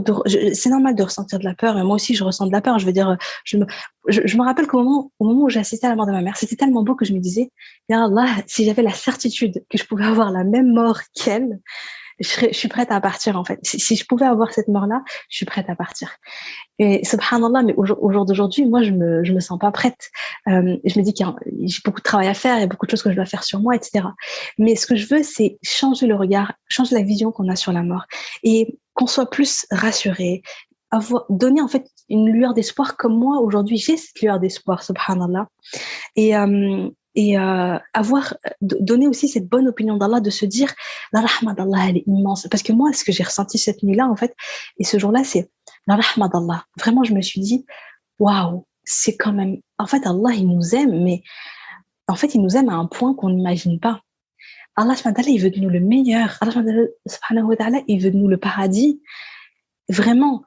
Speaker 3: c'est normal de ressentir de la peur, et moi aussi je ressens de la peur. Je veux dire, je me rappelle au moment où j'ai assisté à la mort de ma mère, c'était tellement beau que je me disais, ya Allah, si j'avais la certitude que je pouvais avoir la même mort qu'elle, je suis prête à partir en fait. Si je pouvais avoir cette mort-là, je suis prête à partir. Et subhanallah, mais au jour d'aujourd'hui, moi, je me sens pas prête. Je me dis j'ai beaucoup de travail à faire, il y a beaucoup de choses que je dois faire sur moi, etc. Mais ce que je veux, c'est changer le regard, changer la vision qu'on a sur la mort et qu'on soit plus rassuré, donner en fait une lueur d'espoir comme moi aujourd'hui, j'ai cette lueur d'espoir, subhanallah. Et, donner aussi cette bonne opinion d'Allah, de se dire la rahma d'Allah elle est immense, parce que moi ce que j'ai ressenti cette nuit-là en fait et ce jour-là, c'est la rahma d'Allah. Vraiment, je me suis dit waouh, c'est quand même, en fait Allah il nous aime, mais en fait il nous aime à un point qu'on n'imagine pas. Allah subhanahu wa ta'ala, il veut de nous le meilleur. Allah subhanahu wa ta'ala, il veut de nous le paradis, vraiment.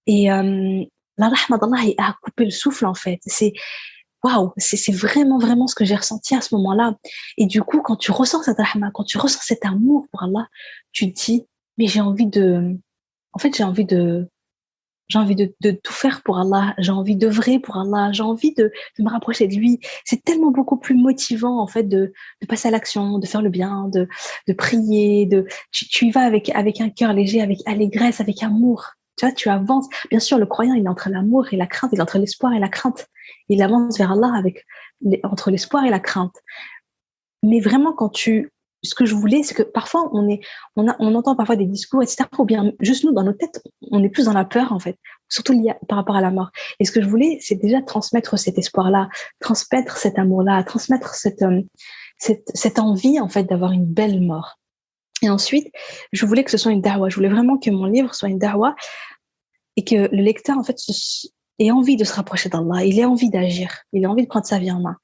Speaker 3: Et la rahma d'Allah il a coupé le souffle en fait. C'est waouh, c'est vraiment, vraiment ce que j'ai ressenti à ce moment-là. Et du coup, quand tu ressens cette rahma, quand tu ressens cet amour pour Allah, tu te dis, mais en fait, j'ai envie de tout faire pour Allah, j'ai envie d'œuvrer pour Allah, j'ai envie de me rapprocher de lui. C'est tellement beaucoup plus motivant, en fait, de passer à l'action, de faire le bien, de prier, tu y vas avec un cœur léger, avec allégresse, avec amour. Tu vois, tu avances. Bien sûr, le croyant, il est entre l'amour et la crainte, il est entre l'espoir et la crainte. Il avance vers Allah entre l'espoir et la crainte. Mais vraiment, ce que je voulais, c'est que parfois, on entend parfois des discours, etc. Ou bien, juste nous, dans nos têtes, on est plus dans la peur, en fait. Surtout par rapport à la mort. Et ce que je voulais, c'est déjà transmettre cet espoir-là, transmettre cet amour-là, transmettre cette envie, en fait, d'avoir une belle mort. Et ensuite, je voulais que ce soit une da'wa. Je voulais vraiment que mon livre soit une da'wa et que le lecteur, en fait, ait envie de se rapprocher d'Allah. Il ait envie d'agir. Il ait envie de prendre sa vie en main.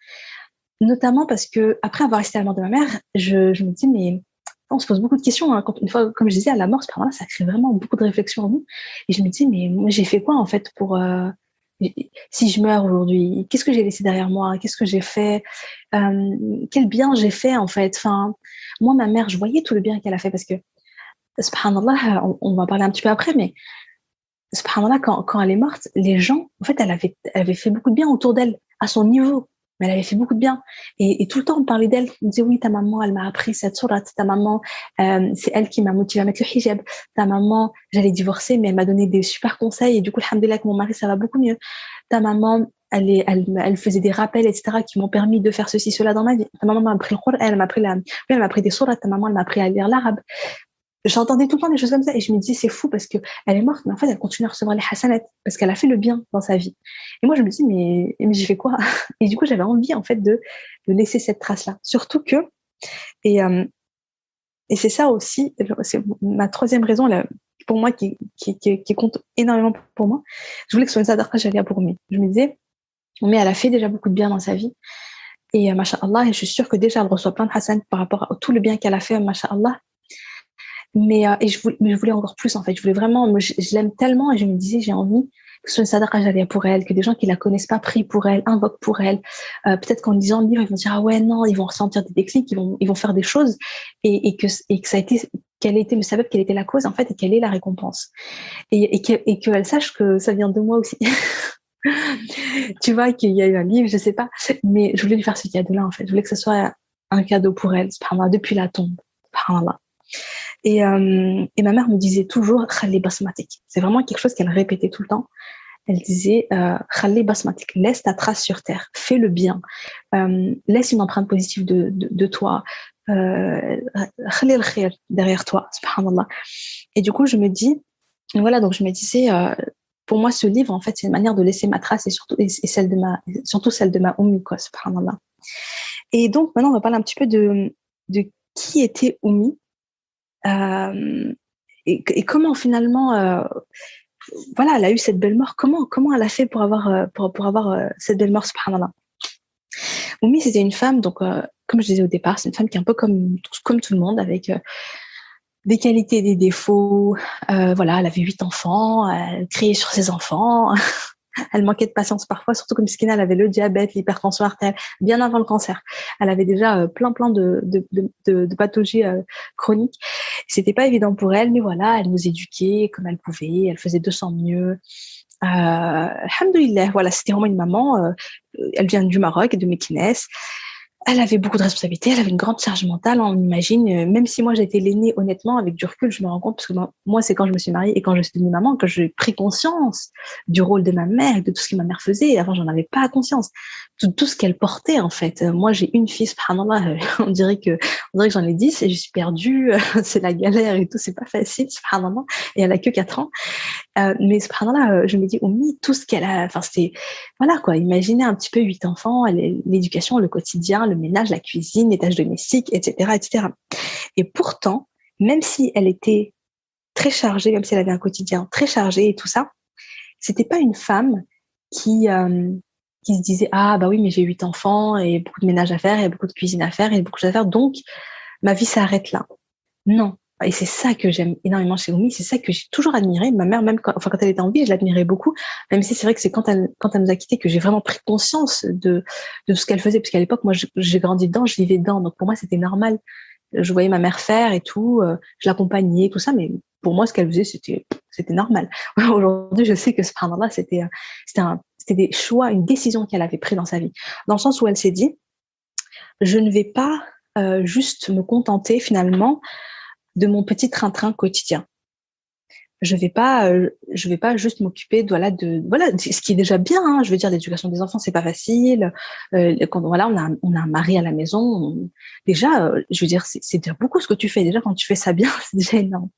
Speaker 3: Notamment parce que, après avoir assisté à la mort de ma mère, je me dis, mais on se pose beaucoup de questions. Hein. Une fois, comme je disais, à la mort, ça crée vraiment beaucoup de réflexions en nous. Et je me dis, mais moi, j'ai fait quoi, en fait, si je meurs aujourd'hui, qu'est-ce que j'ai laissé derrière moi? Qu'est-ce que j'ai fait? Quel bien j'ai fait, en fait? Enfin, moi, ma mère, je voyais tout le bien qu'elle a fait parce que, subhanallah, on va en parler un petit peu après, mais subhanallah, quand elle est morte, les gens, en fait, elle avait fait beaucoup de bien autour d'elle, à son niveau. Mais elle avait fait beaucoup de bien. Et tout le temps, on parlait d'elle. On disait, oui, ta maman, elle m'a appris cette sourate. Ta maman, c'est elle qui m'a motivée à mettre le hijab. Ta maman, j'allais divorcer, mais elle m'a donné des super conseils. Et du coup, alhamdoulilah, avec mon mari, ça va beaucoup mieux. Ta maman, elle faisait des rappels, etc., qui m'ont permis de faire ceci, cela dans ma vie. Ta maman m'a appris le Coran, elle m'a appris des sourates. Ta maman, elle m'a appris à lire l'arabe. J'entendais tout le temps des choses comme ça et je me disais c'est fou parce que elle est morte mais en fait elle continue à recevoir les hasanat parce qu'elle a fait le bien dans sa vie. Et moi je me dis mais j'ai fait quoi? Et du coup j'avais envie en fait de laisser cette trace là. Surtout que et c'est ça aussi, c'est ma troisième raison là, pour moi qui compte énormément pour moi. Je voulais que ce soit une sadaqa jariya pour Oummi. Je me disais Oummi elle a fait déjà beaucoup de bien dans sa vie et masha'Allah et je suis sûre que déjà elle reçoit plein de hasanat par rapport à tout le bien qu'elle a fait masha'Allah. Mais je voulais encore plus en fait. Je voulais vraiment, je l'aime tellement et je me disais j'ai envie que ce soit une sadaqa jariya pour elle, que des gens qui la connaissent pas prient pour elle, invoquent pour elle. Peut-être qu'en lisant le livre ils vont dire ah ouais non, ils vont ressentir des déclics, ils vont faire des choses et que ça a été quelle était le sabab, quelle était la cause en fait et quelle est la récompense et qu'elle sache que ça vient de moi aussi. Tu vois qu'il y a eu un livre, je sais pas, mais je voulais lui faire ce cadeau-là en fait. Je voulais que ce soit un cadeau pour elle, subhanallah, depuis la tombe, subhanallah. Et ma mère me disait toujours Khalli basmatik. C'est vraiment quelque chose qu'elle répétait tout le temps. Elle disait Khalli basmatik, laisse ta trace sur terre, fais le bien, laisse une empreinte positive de toi, Khalli al-khir derrière toi, subhanallah. Et du coup, je me disais, pour moi, ce livre, en fait, c'est une manière de laisser ma trace et surtout celle de ma Oummi, quoi, subhanallah. Et donc, maintenant, on va parler un petit peu de qui était Oummi. et comment finalement, voilà, elle a eu cette belle mort. Comment elle a fait pour avoir cette belle mort, subhanallah. Oumi, c'était une femme, donc, comme je disais au départ, c'est une femme qui est un peu comme tout le monde, avec des qualités et des défauts. Voilà, elle avait 8 enfants, elle criait sur ses enfants. Elle manquait de patience parfois, surtout comme Skina, elle avait le diabète, l'hypertension artérielle, bien avant le cancer. Elle avait déjà plein de pathologies chroniques. C'était pas évident pour elle, mais voilà, elle nous éduquait comme elle pouvait, elle faisait de son mieux. Alhamdoulilah, voilà, c'était vraiment une maman. Elle vient du Maroc, de Meknès. Elle avait beaucoup de responsabilités, elle avait une grande charge mentale, on imagine. Même si moi j'étais l'aînée, honnêtement, avec du recul, je me rends compte, parce que moi c'est quand je me suis mariée et quand je suis devenue maman que j'ai pris conscience du rôle de ma mère et de tout ce que ma mère faisait. Avant, j'en avais pas conscience. Tout ce qu'elle portait, en fait. Moi, j'ai une fille, subhanallah, on dirait que j'en ai 10 et je suis perdue, c'est la galère et tout, c'est pas facile, subhanallah, et elle a que 4 ans. Mais subhanallah, je me dis, Oumi, tout ce qu'elle a, enfin, c'était, voilà, quoi, imaginez un petit peu 8 enfants, l'éducation, le quotidien, le ménage, la cuisine, les tâches domestiques, etc., etc. Et pourtant, même si elle était très chargée, même si elle avait un quotidien très chargé et tout ça, c'était pas une femme qui se disait, ah, bah oui, mais j'ai 8 enfants et beaucoup de ménage à faire et beaucoup de cuisine à faire et beaucoup de choses à faire, donc ma vie s'arrête là. Non. Et c'est ça que j'aime énormément chez Oumi, c'est ça que j'ai toujours admiré. Ma mère, même quand elle était en vie, je l'admirais beaucoup, même si c'est vrai que c'est quand elle nous a quittés que j'ai vraiment pris conscience de ce qu'elle faisait, parce qu'à l'époque, moi, j'ai grandi dedans, je vivais dedans, donc pour moi, c'était normal. Je voyais ma mère faire et tout, je l'accompagnais, tout ça, mais pour moi, ce qu'elle faisait, c'était normal. Aujourd'hui, je sais que subhanallah, c'était des choix, une décision qu'elle avait prise dans sa vie, dans le sens où elle s'est dit, je ne vais pas juste me contenter finalement de mon petit train-train quotidien. Je vais pas juste m'occuper de ce qui est déjà bien, hein. Je veux dire, l'éducation des enfants, c'est pas facile. Quand voilà, on a un mari à la maison, déjà, je veux dire, c'est déjà beaucoup ce que tu fais. Déjà, quand tu fais ça bien, c'est déjà énorme.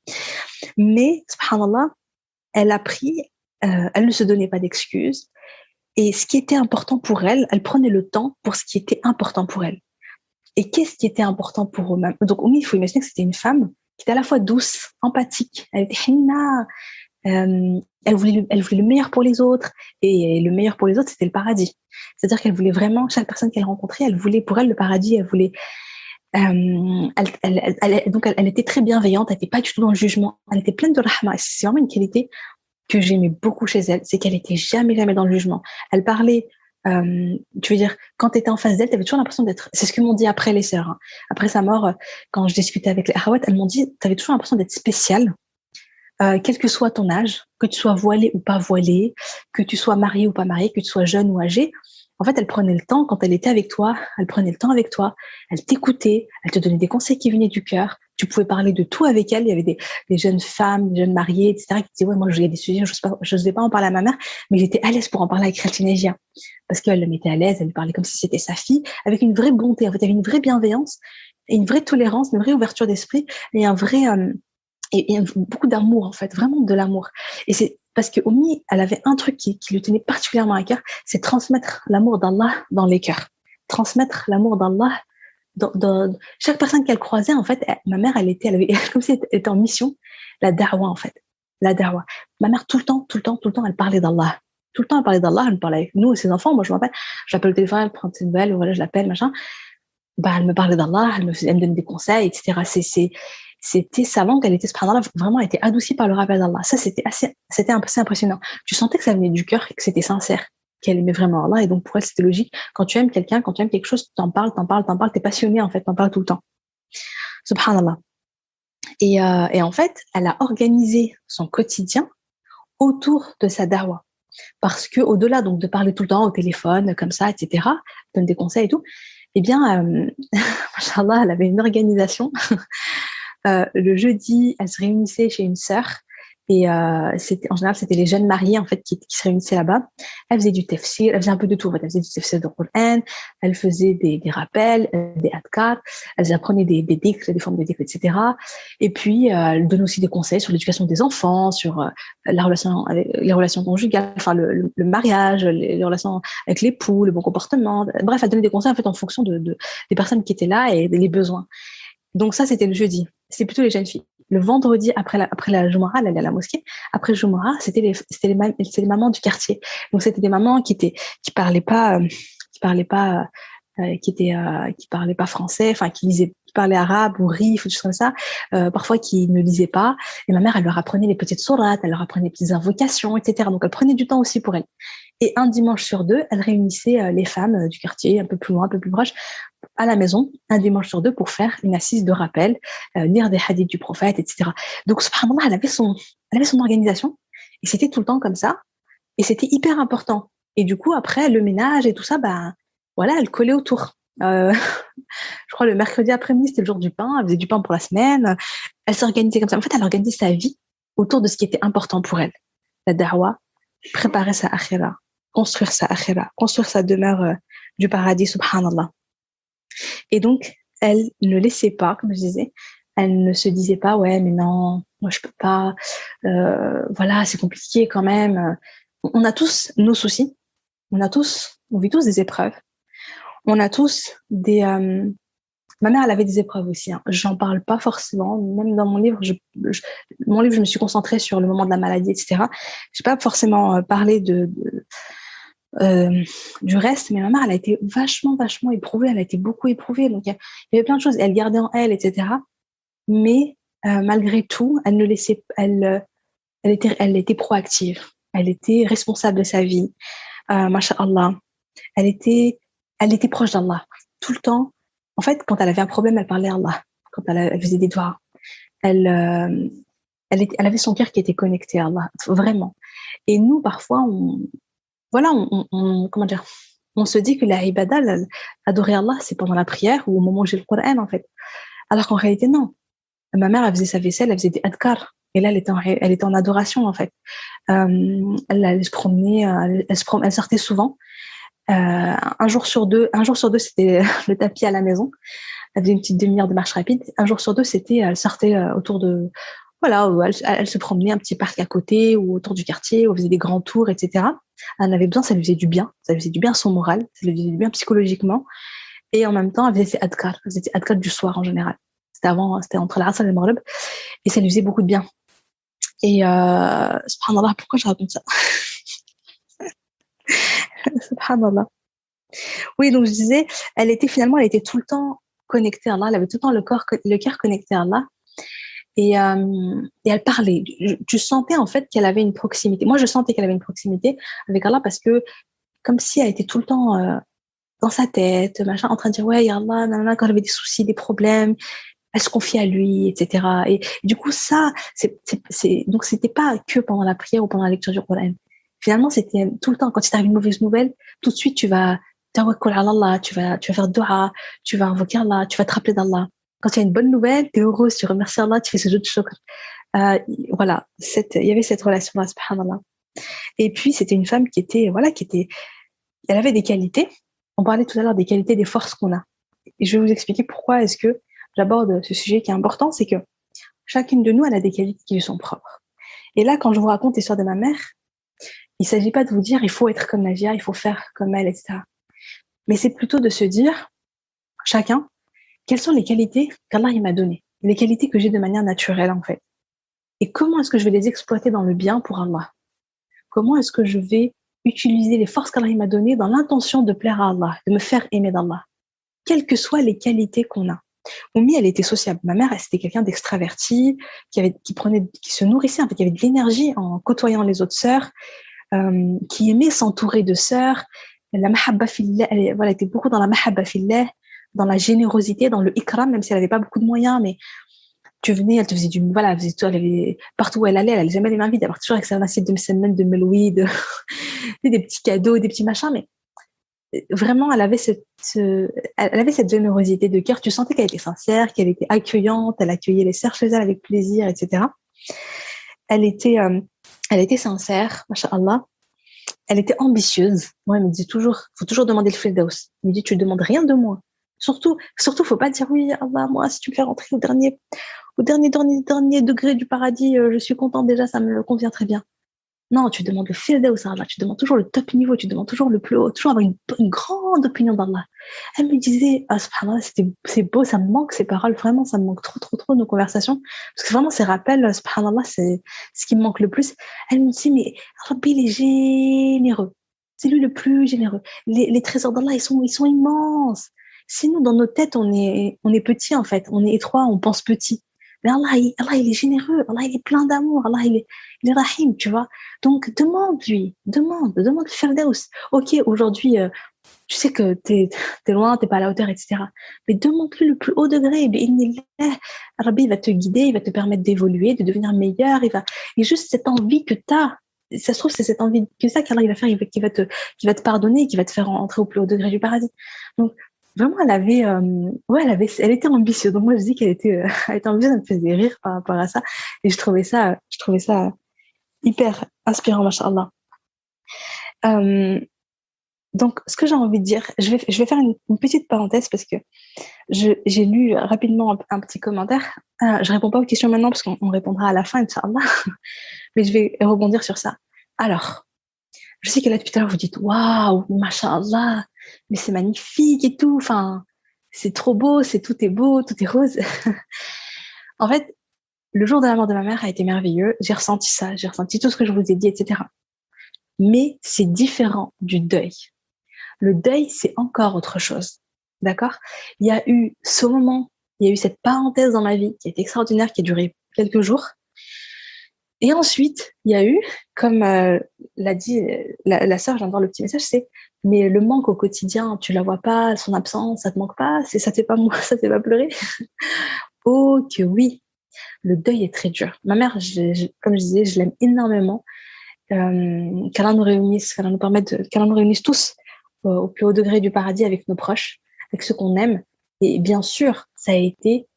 Speaker 3: Mais subhanallah, elle a pris, elle ne se donnait pas d'excuses. Et ce qui était important pour elle, elle prenait le temps pour ce qui était important pour elle. Et qu'est-ce qui était important pour eux-mêmes? Donc, Oumi, il faut imaginer que c'était une femme qui était à la fois douce, empathique. Elle était hinna. Elle voulait le meilleur pour les autres. Et le meilleur pour les autres, c'était le paradis. C'est-à-dire qu'elle voulait vraiment, chaque personne qu'elle rencontrait, elle voulait pour elle le paradis. Elle voulait. Donc, elle était très bienveillante. Elle n'était pas du tout dans le jugement. Elle était pleine de rahma. C'est vraiment une qualité que j'aimais beaucoup chez elle. C'est qu'elle était jamais dans le jugement. Elle parlait. Tu veux dire, quand tu étais en face d'elle, tu avais toujours l'impression d'être. C'est ce que m'ont dit après les sœurs. Hein. Après sa mort, quand je discutais avec les Ahawat, elles m'ont dit, tu avais toujours l'impression d'être spéciale, quel que soit ton âge, que tu sois voilée ou pas voilée, que tu sois mariée ou pas mariée, que tu sois jeune ou âgée. En fait, elle prenait le temps quand elle était avec toi. Elle prenait le temps avec toi. Elle t'écoutait. Elle te donnait des conseils qui venaient du cœur. Tu pouvais parler de tout avec elle. Il y avait des jeunes femmes, des jeunes mariées, etc., qui disaient, ouais, moi, j'ai des sujets, je n'osais pas en parler à ma mère, mais j'étais à l'aise pour en parler avec Khaltinégia. Parce qu'elle le mettait à l'aise, elle lui parlait comme si c'était sa fille, avec une vraie bonté. En fait, il y avait une vraie bienveillance, et une vraie tolérance, une vraie ouverture d'esprit, et un vrai, et beaucoup d'amour, en fait, vraiment de l'amour. Et c'est parce que Oumi, elle avait un truc qui lui tenait particulièrement à cœur, c'est transmettre l'amour d'Allah dans les cœurs. Transmettre l'amour d'Allah dans chaque personne qu'elle croisait, en fait, ma mère, elle avait, comme si elle était en mission, la da'wa, en fait. La da'wa. Ma mère, tout le temps, elle parlait d'Allah. Tout le temps, elle parlait d'Allah, elle parlait avec nous et ses enfants. Moi, je m'appelle, j'appelle au téléphone, elle prend ses nouvelles, voilà, je l'appelle, machin. Bah, elle me parlait d'Allah, elle me donne des conseils, etc. C'était sa langue, elle était, subhanallah, vraiment, elle était adoucie par le rappel d'Allah. Ça, c'était assez impressionnant. Tu sentais que ça venait du cœur et que c'était sincère, qu'elle aimait vraiment Allah, et donc pour elle, c'était logique. Quand tu aimes quelqu'un, quand tu aimes quelque chose, tu t'en parles, t'es passionné, en fait, t'en parles tout le temps. Subhanallah. Et en fait, elle a organisé son quotidien autour de sa da'wa. Parce que, au-delà, donc, de parler tout le temps au téléphone, comme ça, etc., donne des conseils et tout, eh bien, machallah, elle avait une organisation. Le jeudi, elle se réunissait chez une sœur. Et en général, c'était les jeunes mariés, en fait, qui se réunissaient là-bas. Elle faisait du tafsir, elle faisait un peu de tout. En fait. Elle faisait du tafsir de Qur'an, elle faisait des rappels, des adkar, elle apprenait des dhikr, des formes de dhikr, etc. Et puis, elle donnait aussi des conseils sur l'éducation des enfants, sur les relations conjugales, enfin, le mariage, les relations avec l'époux, le bon comportement. Bref, elle donnait des conseils, en fait, en fonction des personnes qui étaient là et des besoins. Donc ça, c'était le jeudi. C'était plutôt les jeunes filles. le vendredi après la Jumu'ah, elle allait à la mosquée. Après Jumu'ah, c'était les mamans du quartier. Donc c'était des mamans qui parlaient pas qui parlaient pas français, enfin qui parlaient arabe ou rif ou des choses comme ça, parfois qui ne lisaient pas. Et ma mère, elle leur apprenait les petites sourates, elle leur apprenait les petites invocations, etc. Donc elle prenait du temps aussi pour elle. Et un dimanche sur deux, elle réunissait les femmes du quartier, un peu plus loin, un peu plus proche, à la maison, un dimanche sur deux, pour faire une assise de rappel, lire des hadiths du prophète, etc. Donc, subhanallah, elle avait son organisation, et c'était tout le temps comme ça, et c'était hyper important. Et du coup, après, le ménage et tout ça, bah, voilà, elle collait autour. Je crois le mercredi après-midi, c'était le jour du pain, elle faisait du pain pour la semaine, elle s'organisait comme ça. En fait, elle organisait sa vie autour de ce qui était important pour elle. La da'wa, préparer sa akhira, construire sa demeure du paradis, subhanallah. Et donc, elle ne laissait pas, comme je disais, elle ne se disait pas, ouais, mais non, moi je peux pas, voilà, c'est compliqué quand même. On a tous nos soucis, on vit tous des épreuves, on a tous des. Ma mère, elle avait des épreuves aussi. Hein. J'en parle pas forcément, même dans mon livre, je me suis concentrée sur le moment de la maladie, etc. J'ai pas forcément parlé du reste, mais ma mère, elle a été vachement éprouvée, elle a été beaucoup éprouvée, donc il y avait plein de choses, elle gardait en elle, etc. Mais malgré tout, elle était proactive, elle était responsable de sa vie, masha'Allah, elle était proche d'Allah, tout le temps. En fait, quand elle avait un problème, elle parlait à Allah, quand elle faisait des doigts, elle avait son cœur qui était connecté à Allah, vraiment. Et nous, parfois, comment dire, on se dit que la ibada, adorer Allah, c'est pendant la prière ou au moment où j'ai le Coran, en fait. Alors qu'en réalité, non. Ma mère, elle faisait sa vaisselle, elle faisait des adkar. Et là, elle était en adoration, en fait. Elle se promenait, elle sortait souvent. Un jour sur deux, c'était le tapis à la maison. Elle faisait une petite demi-heure de marche rapide. Un jour sur deux, elle sortait autour de, voilà, elle se promenait un petit parc à côté ou autour du quartier, où elle faisait des grands tours, etc. Elle en avait besoin, ça lui faisait du bien. Ça lui faisait du bien à son moral, ça lui faisait du bien psychologiquement. Et en même temps, elle faisait ses adkar. Elle faisait ses adkar du soir en général. C'était entre l'Asr et le Maghrib. Et ça lui faisait beaucoup de bien. Et subhanallah, pourquoi je raconte ça? Subhanallah. Oui, donc je disais, elle était tout le temps connectée à Allah. Elle avait tout le temps le cœur connecté à Allah. Et elle parlait. Tu sentais en fait qu'elle avait une proximité. Moi, je sentais qu'elle avait une proximité avec Allah parce que comme si elle était tout le temps dans sa tête, machin, en train de dire ouais, ya Allah, nanana, quand j'avais des soucis, des problèmes, elle se confiait à lui, etc. Et du coup, ça, donc c'était pas que pendant la prière ou pendant la lecture du Coran. Finalement, c'était tout le temps. Quand il t'arrive une mauvaise nouvelle, tout de suite, tu vas tawakkul ala Allah, tu vas faire dua, tu vas invoquer Allah, tu vas te rappeler d'Allah. Quand il y a une bonne nouvelle, tu es heureuse, tu remercies Allah, tu fais ce jeu de shukr. Voilà, il y avait cette relation-là, subhanallah. Et puis, c'était une femme elle avait des qualités. On parlait tout à l'heure des qualités, des forces qu'on a. Et je vais vous expliquer pourquoi est-ce que j'aborde ce sujet qui est important, c'est que chacune de nous, elle a des qualités qui lui sont propres. Et là, quand je vous raconte l'histoire de ma mère, il ne s'agit pas de vous dire il faut être comme Nadia, il faut faire comme elle, etc. Mais c'est plutôt de se dire, chacun, quelles sont les qualités qu'Allah m'a données, les qualités que j'ai de manière naturelle en fait. Et comment est-ce que je vais les exploiter dans le bien pour Allah? Comment est-ce que je vais utiliser les forces qu'Allah m'a données dans l'intention de plaire à Allah, de me faire aimer d'Allah, quelles que soient les qualités qu'on a. Oumi, elle était sociable. Ma mère, c'était quelqu'un d'extraverti, qui se nourrissait, en fait, qui avait de l'énergie en côtoyant les autres sœurs, qui aimait s'entourer de sœurs. La mahabba fillah, elle était beaucoup dans la mahabba fillah, dans la générosité, dans le ikram, même si elle n'avait pas beaucoup de moyens, mais tu venais, elle te faisait elle faisait tout, partout où elle allait jamais les mains vides, elle partait toujours avec sa assiette de semaine, de meloui, des petits cadeaux, des petits machins, mais vraiment, elle avait cette générosité de cœur. Tu sentais qu'elle était sincère, qu'elle était accueillante, elle accueillait les sœurs chez elle avec plaisir, etc. Elle était sincère, masha'Allah. Elle était ambitieuse. Moi, elle me dit toujours, faut toujours demander le Firdaus. Elle me dit, tu ne demandes rien de moi. Surtout, faut pas dire oui, Allah, moi, si tu me fais rentrer au dernier degré du paradis, je suis contente déjà, ça me convient très bien. Non, tu demandes le firdaus à Allah, tu demandes toujours le top niveau, tu demandes toujours le plus haut, toujours avoir une grande opinion d'Allah. Elle me disait, ah, subhanallah, c'est beau, ça me manque ces paroles, vraiment, ça me manque trop, trop, trop nos conversations. Parce que vraiment, ces rappels, subhanallah, c'est ce qui me manque le plus. Elle me dit, mais Rabbi, il est généreux. C'est lui le plus généreux. Les trésors d'Allah, ils sont immenses. Sinon, dans nos têtes, on est petit, en fait. On est étroit, on pense petit. Mais Allah, il est généreux. Allah, il est plein d'amour. Allah, il est rahim, tu vois. Donc, demande-lui. Demande le firdaus. Ok, aujourd'hui, tu sais que t'es loin, t'es pas à la hauteur, etc. Mais demande-lui le plus haut degré. Rabbi, il va te guider, il va te permettre d'évoluer, de devenir meilleur. Et juste cette envie que t'as, ça se trouve, c'est cette envie que ça qu'Allah, il va faire, qui va te pardonner, qui va te faire entrer au plus haut degré du paradis. Donc, vraiment, elle était ambitieuse. Donc moi, je dis qu'elle était, elle était ambitieuse, elle me faisait rire par rapport à ça. Et je trouvais ça hyper inspirant, machallah. Donc, ce que j'ai envie de dire, je vais faire une petite parenthèse parce que j'ai lu rapidement un petit commentaire. Je réponds pas aux questions maintenant parce qu'on répondra à la fin, Inch'Allah. Mais je vais rebondir sur ça. Alors, je sais que là, depuis tout à l'heure, vous dites, waouh, machallah, mais c'est magnifique et tout. Enfin, c'est trop beau, tout est beau, tout est rose. En fait, le jour de la mort de ma mère a été merveilleux. J'ai ressenti ça, j'ai ressenti tout ce que je vous ai dit, etc. Mais c'est différent du deuil. Le deuil, c'est encore autre chose. D'accord? Il y a eu ce moment, il y a eu cette parenthèse dans ma vie qui est extraordinaire, qui a duré quelques jours. Et ensuite, il y a eu, comme l'a dit la sœur, je viens de voir le petit message, c'est mais le manque au quotidien, tu la vois pas, son absence, ça te manque pas, ça te fait pas ça te fait pas pleurer. Oh que oui, le deuil est très dur. Ma mère, comme je disais, je l'aime énormément. Qu'Allah nous réunisse, qu'Allah nous réunisse tous au plus haut degré du paradis avec nos proches, avec ceux qu'on aime. Et bien sûr, ça a été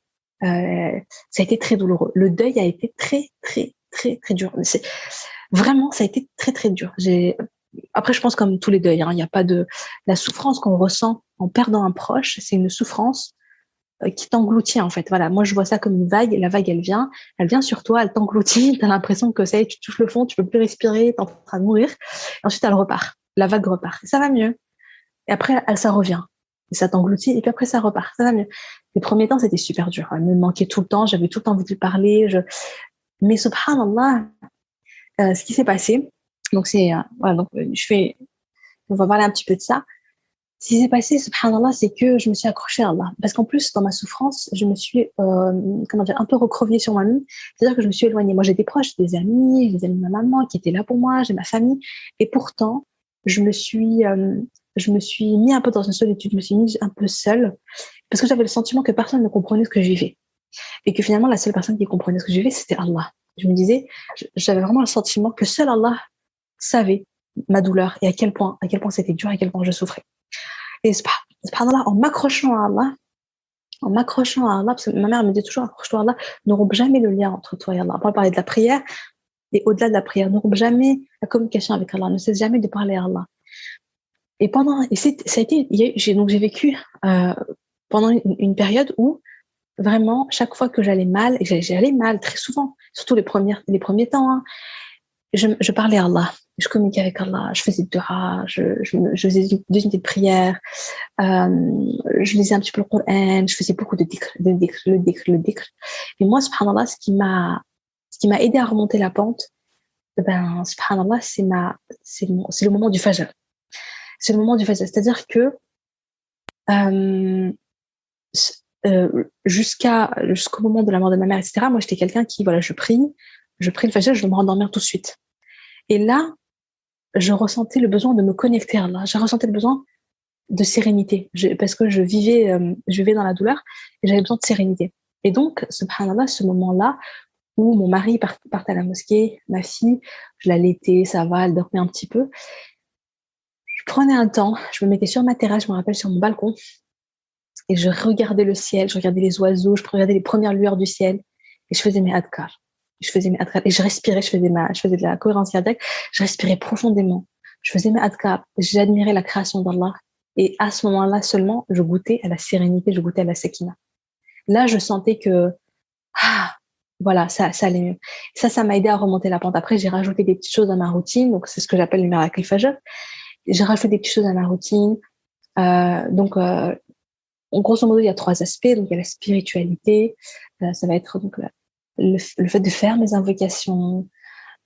Speaker 3: très douloureux. Le deuil a été très, très, très, très dur. Vraiment, ça a été très, très dur. Après, je pense comme tous les deuils, hein, il n'y a pas de... La souffrance qu'on ressent en perdant un proche, c'est une souffrance qui t'engloutit, en fait. Voilà, moi, je vois ça comme une vague. La vague, elle vient sur toi, elle t'engloutit. Tu as l'impression que ça y est, tu touches le fond, tu peux plus respirer, tu es en train de mourir. Et ensuite, elle repart. La vague repart. Et ça va mieux. Et après, ça revient. Et ça t'engloutit. Et puis après, ça repart. Ça va mieux. Les premiers temps, c'était super dur. Elle me manquait tout le temps. J'avais tout le temps envie de lui parler. Mais subhanallah, ce qui s'est passé, donc c'est, voilà, donc on va parler un petit peu de ça. Ce qui s'est passé, subhanallah, c'est que je me suis accrochée à Allah. Parce qu'en plus, dans ma souffrance, je me suis, un peu recroquevillée sur moi-même. C'est-à-dire que je me suis éloignée. Moi, j'ai des proches, des amis, les amis de ma maman qui étaient là pour moi, j'ai ma famille. Et pourtant, je me suis mis un peu dans une solitude, je me suis mise un peu seule. Parce que j'avais le sentiment que personne ne comprenait ce que je vivais. Et que finalement, la seule personne qui comprenait ce que je vivais, c'était Allah. Je me disais, j'avais vraiment le sentiment que seul Allah savait ma douleur et à quel point c'était dur, à quel point je souffrais. Et subhanallah, en m'accrochant à Allah, parce que ma mère me dit toujours, accroche-toi à Allah, ne rompe jamais le lien entre toi et Allah. On va parler de la prière, et au-delà de la prière, ne rompe jamais la communication avec Allah, ne cesse jamais de parler à Allah. Et j'ai vécu pendant une période où vraiment, chaque fois que j'allais mal, et j'allais mal très souvent, surtout les premiers temps, hein, je parlais à Allah, je communiquais avec Allah, je faisais dua, je faisais des unités de prière, je lisais un petit peu le Coran, je faisais beaucoup de dhikr. Et moi, subhanallah, ce qui m'a aidé à remonter la pente, subhanallah, c'est le moment du fajr. C'est le moment du fajr, c'est-à-dire que jusqu'au moment de la mort de ma mère, etc., moi, j'étais quelqu'un qui, voilà, je prie le fajr, je vais me rendormir tout de suite. Et là, je ressentais le besoin de me connecter à Allah. Je ressentais le besoin de sérénité. Parce que je vivais dans la douleur et j'avais besoin de sérénité. Et donc, subhanallah, ce moment-là où mon mari partait à la mosquée, ma fille, je l'allaitais, ça va, elle dormait un petit peu. Je prenais un temps, je me mettais sur ma terrasse, je me rappelle, sur mon balcon, et je regardais le ciel, je regardais les oiseaux, je regardais les premières lueurs du ciel, et je faisais mes adhkar. Et je respirais, je faisais de la cohérence cardiaque, je respirais profondément, je faisais mes adhkar, j'admirais la création d'Allah, et à ce moment-là seulement, je goûtais à la sérénité, je goûtais à la sakina. Là, je sentais que Voilà, ça allait mieux. Ça m'a aidé à remonter la pente. Après, j'ai rajouté des petites choses à ma routine. Donc, c'est ce que j'appelle le miracle Fajr. J'ai rajouté des petites choses à ma routine. Donc, en grosso modo, il y a 3 aspects. Donc, il y a la spiritualité. Ça va être donc le fait de faire mes invocations,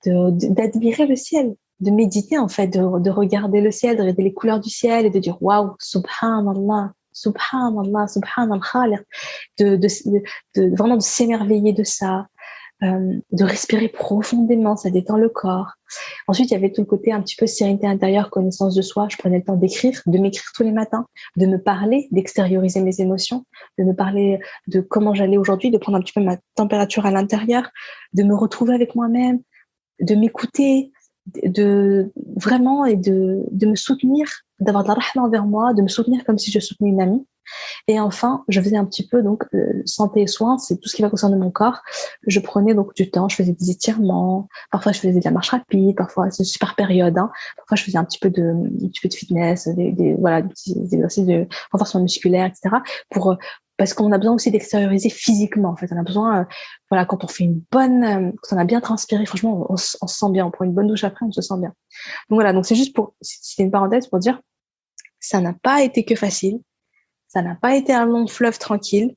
Speaker 3: d'admirer le ciel, de méditer en fait, de regarder le ciel, de regarder les couleurs du ciel et de dire waouh, subhanallah, subhanallah, subhanal khaliq, vraiment de s'émerveiller de ça, de respirer profondément, ça détend le corps. Ensuite, il y avait tout le côté un petit peu sérénité intérieure, connaissance de soi. Je prenais le temps d'écrire, de m'écrire tous les matins, de me parler, d'extérioriser mes émotions, de me parler de comment j'allais aujourd'hui, de prendre un petit peu ma température à l'intérieur, de me retrouver avec moi-même, de m'écouter, de vraiment et de me soutenir, d'avoir de la rahma envers moi, de me soutenir comme si je soutenais une amie. Et enfin, je faisais un petit peu donc santé et soins, c'est tout ce qui va concerner mon corps. Je prenais donc du temps, je faisais des étirements, parfois je faisais de la marche rapide, parfois c'est une super période, hein. Parfois je faisais un petit peu de fitness, voilà, des petits exercices de renforcement musculaire, etc. Pour parce qu'on a besoin aussi d'extérioriser physiquement. En fait, on a besoin, voilà, quand on fait une bonne, quand on a bien transpiré, franchement, on se sent bien. On prend une bonne douche après, on se sent bien. Donc voilà, donc c'est juste pour, c'était une parenthèse pour dire, ça n'a pas été que facile. Ça n'a pas été un long fleuve tranquille.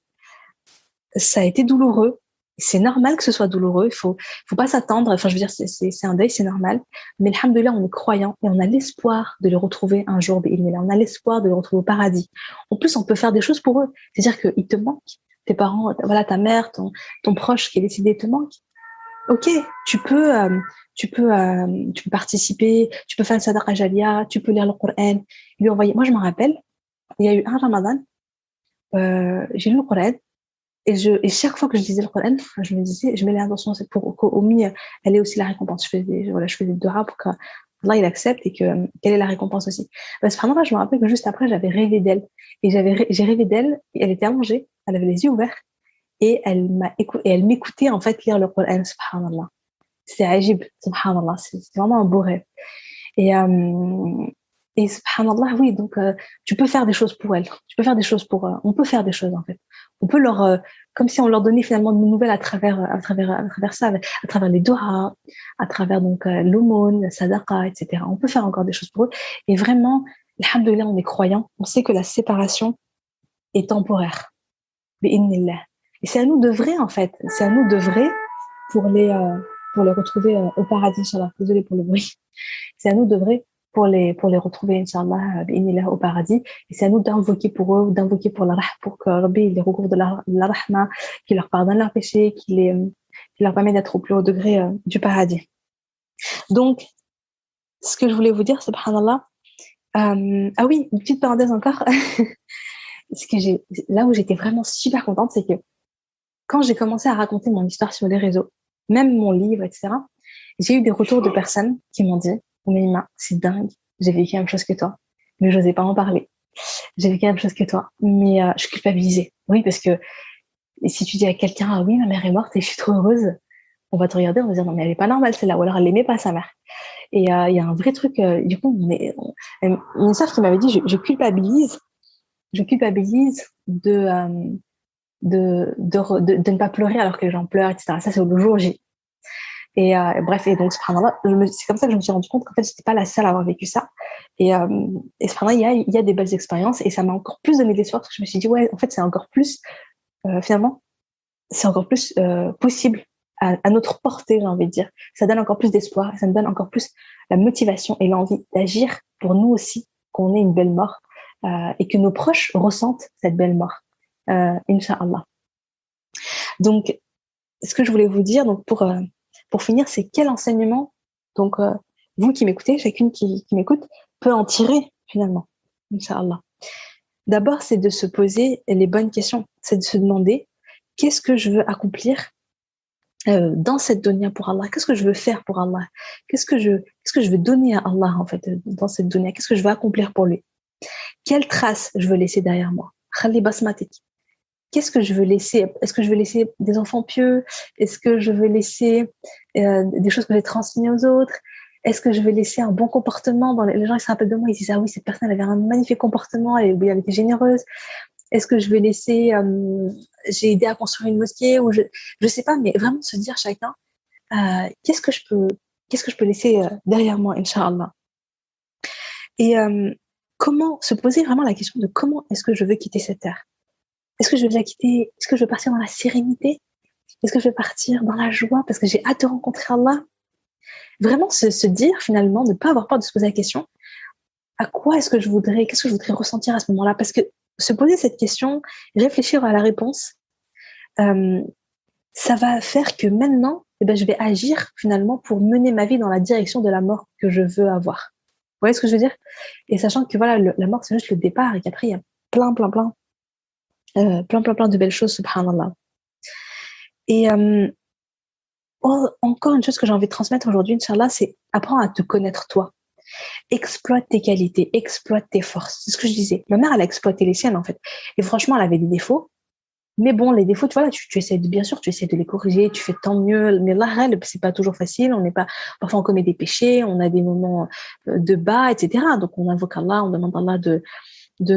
Speaker 3: Ça a été douloureux. C'est normal que ce soit douloureux. Faut pas s'attendre. Enfin, je veux dire, c'est un deuil, c'est normal. Mais alhamdoulilah, on est croyant et on a l'espoir de le retrouver un jour. On a l'espoir de le retrouver au paradis. En plus, on peut faire des choses pour eux. C'est-à-dire qu'ils te manquent. Tes parents, voilà, ta mère, ton proche qui est décédé te manque. Ok, tu peux participer, tu peux faire une sadaqa jaliya, tu peux lire le Coran, lui envoyer. Moi, je me rappelle, il y a eu un Ramadan, j'ai lu le Coran et chaque fois que je lisais le Coran, je me disais, je mets l'intention, c'est pour qu'au mieux, elle ait aussi la récompense. Je faisais des dua pour qu'Allah il accepte et qu'elle ait la récompense aussi. Parce que vraiment, je me rappelle que juste après, j'avais rêvé d'elle et j'ai rêvé d'elle et elle était allongée, elle avait les yeux ouverts et elle m'écoutait en fait lire le Coran, subhanallah. C'est ajib, subhanallah, c'est vraiment un beau rêve. Et subhanallah, oui, donc tu peux faire des choses pour elle. Tu peux faire des choses pour on peut faire des choses en fait. On peut leur comme si on leur donnait finalement de nouvelles à travers ça, à travers les doigts, à travers donc l'aumône, la sadaqa, etc. On peut faire encore des choses pour eux. Et vraiment, alhamdoulilah, on est croyants. On sait que la séparation est temporaire. Bi'idhnillah. Et c'est à nous de vrai en fait. C'est à nous de vrai pour les retrouver au paradis, inchallah. Désolée pour le bruit. C'est à nous de vrai pour les retrouver, inchallah, au paradis. Et c'est à nous d'invoquer pour eux, d'invoquer pour que Rabbi les recouvre de la rahma, qu'il leur pardonne leurs péchés, qu'il leur permet d'être au plus haut degré du paradis. Donc, ce que je voulais vous dire, subhanallah, ah oui, une petite parenthèse encore. Là où j'étais vraiment super contente, c'est que quand j'ai commencé à raconter mon histoire sur les réseaux, même mon livre, etc., j'ai eu des retours de personnes qui m'ont dit « Oumaima, c'est dingue, j'ai vécu la même chose que toi, mais j'osais pas en parler. J'ai vécu la même chose que toi, mais je culpabilisais. » Oui, parce que si tu dis à quelqu'un « Ah oui, ma mère est morte et je suis trop heureuse », on va te regarder, on va dire « Non, mais elle est pas normale celle-là », ou alors elle aimait pas sa mère. Et il y a un vrai truc, du coup, une sœur qui m'avait dit « Je culpabilise de ne pas pleurer alors que les gens pleurent, etc. » Ça, c'est le jour J. Et bref, et donc, subhanallah, c'est comme ça que je me suis rendu compte qu'en fait, j'étais pas la seule à avoir vécu ça. Et subhanallah, il y a des belles expériences et ça m'a encore plus donné de l'espoir parce que je me suis dit, ouais, en fait, c'est encore plus, finalement, c'est encore plus possible à notre portée, j'ai envie de dire. Ça donne encore plus d'espoir et ça me donne encore plus la motivation et l'envie d'agir pour nous aussi, qu'on ait une belle mort et que nos proches ressentent cette belle mort. Inch'Allah. Donc, ce que je voulais vous dire, donc pour finir, c'est quel enseignement, donc vous qui m'écoutez, chacune qui m'écoute, peut en tirer finalement, Inch'Allah. D'abord, c'est de se poser les bonnes questions, c'est de se demander qu'est-ce que je veux accomplir dans cette dunya pour Allah, qu'est-ce que je veux faire pour Allah, qu'est-ce que je veux donner à Allah en fait dans cette dunya, qu'est-ce que je veux accomplir pour lui, quelle trace je veux laisser derrière moi, khali basmatik. Qu'est-ce que je veux laisser? Est-ce que je veux laisser des enfants pieux? Est-ce que je veux laisser des choses que j'ai transmises aux autres? Est-ce que je veux laisser un bon comportement? Les gens ils se rappellent de moi, ils disent ah oui, cette personne elle avait un magnifique comportement, elle était généreuse. Est-ce que je vais laisser, j'ai aidé à construire une mosquée ou je sais pas, mais vraiment se dire chacun, qu'est-ce que je peux laisser derrière moi, Inch'Allah. Et comment se poser vraiment la question de comment est-ce que je veux quitter cette terre? Est-ce que je veux la quitter? Est-ce que je veux partir dans la sérénité? Est-ce que je veux partir dans la joie parce que j'ai hâte de rencontrer Allah? Vraiment se dire finalement, ne pas avoir peur de se poser la question, à quoi est-ce que qu'est-ce que je voudrais ressentir à ce moment-là? Parce que se poser cette question, réfléchir à la réponse, ça va faire que maintenant, eh ben, je vais agir finalement pour mener ma vie dans la direction de la mort que je veux avoir. Vous voyez ce que je veux dire? Et sachant que voilà, la mort, c'est juste le départ et qu'après, il y a plein de belles choses, subhanallah. Et encore une chose que j'ai envie de transmettre aujourd'hui, Inch'Allah, c'est apprendre à te connaître toi. Exploite tes qualités, exploite tes forces. C'est ce que je disais. Ma mère, elle a exploité les siennes, en fait. Et franchement, elle avait des défauts. Mais bon, les défauts, tu vois, tu essaies bien sûr, tu essaies de les corriger, tu fais tant mieux. Mais là, c'est pas toujours facile. Parfois on commet des péchés, on a des moments de bas, etc. Donc, on invoque Allah, on demande à Allah de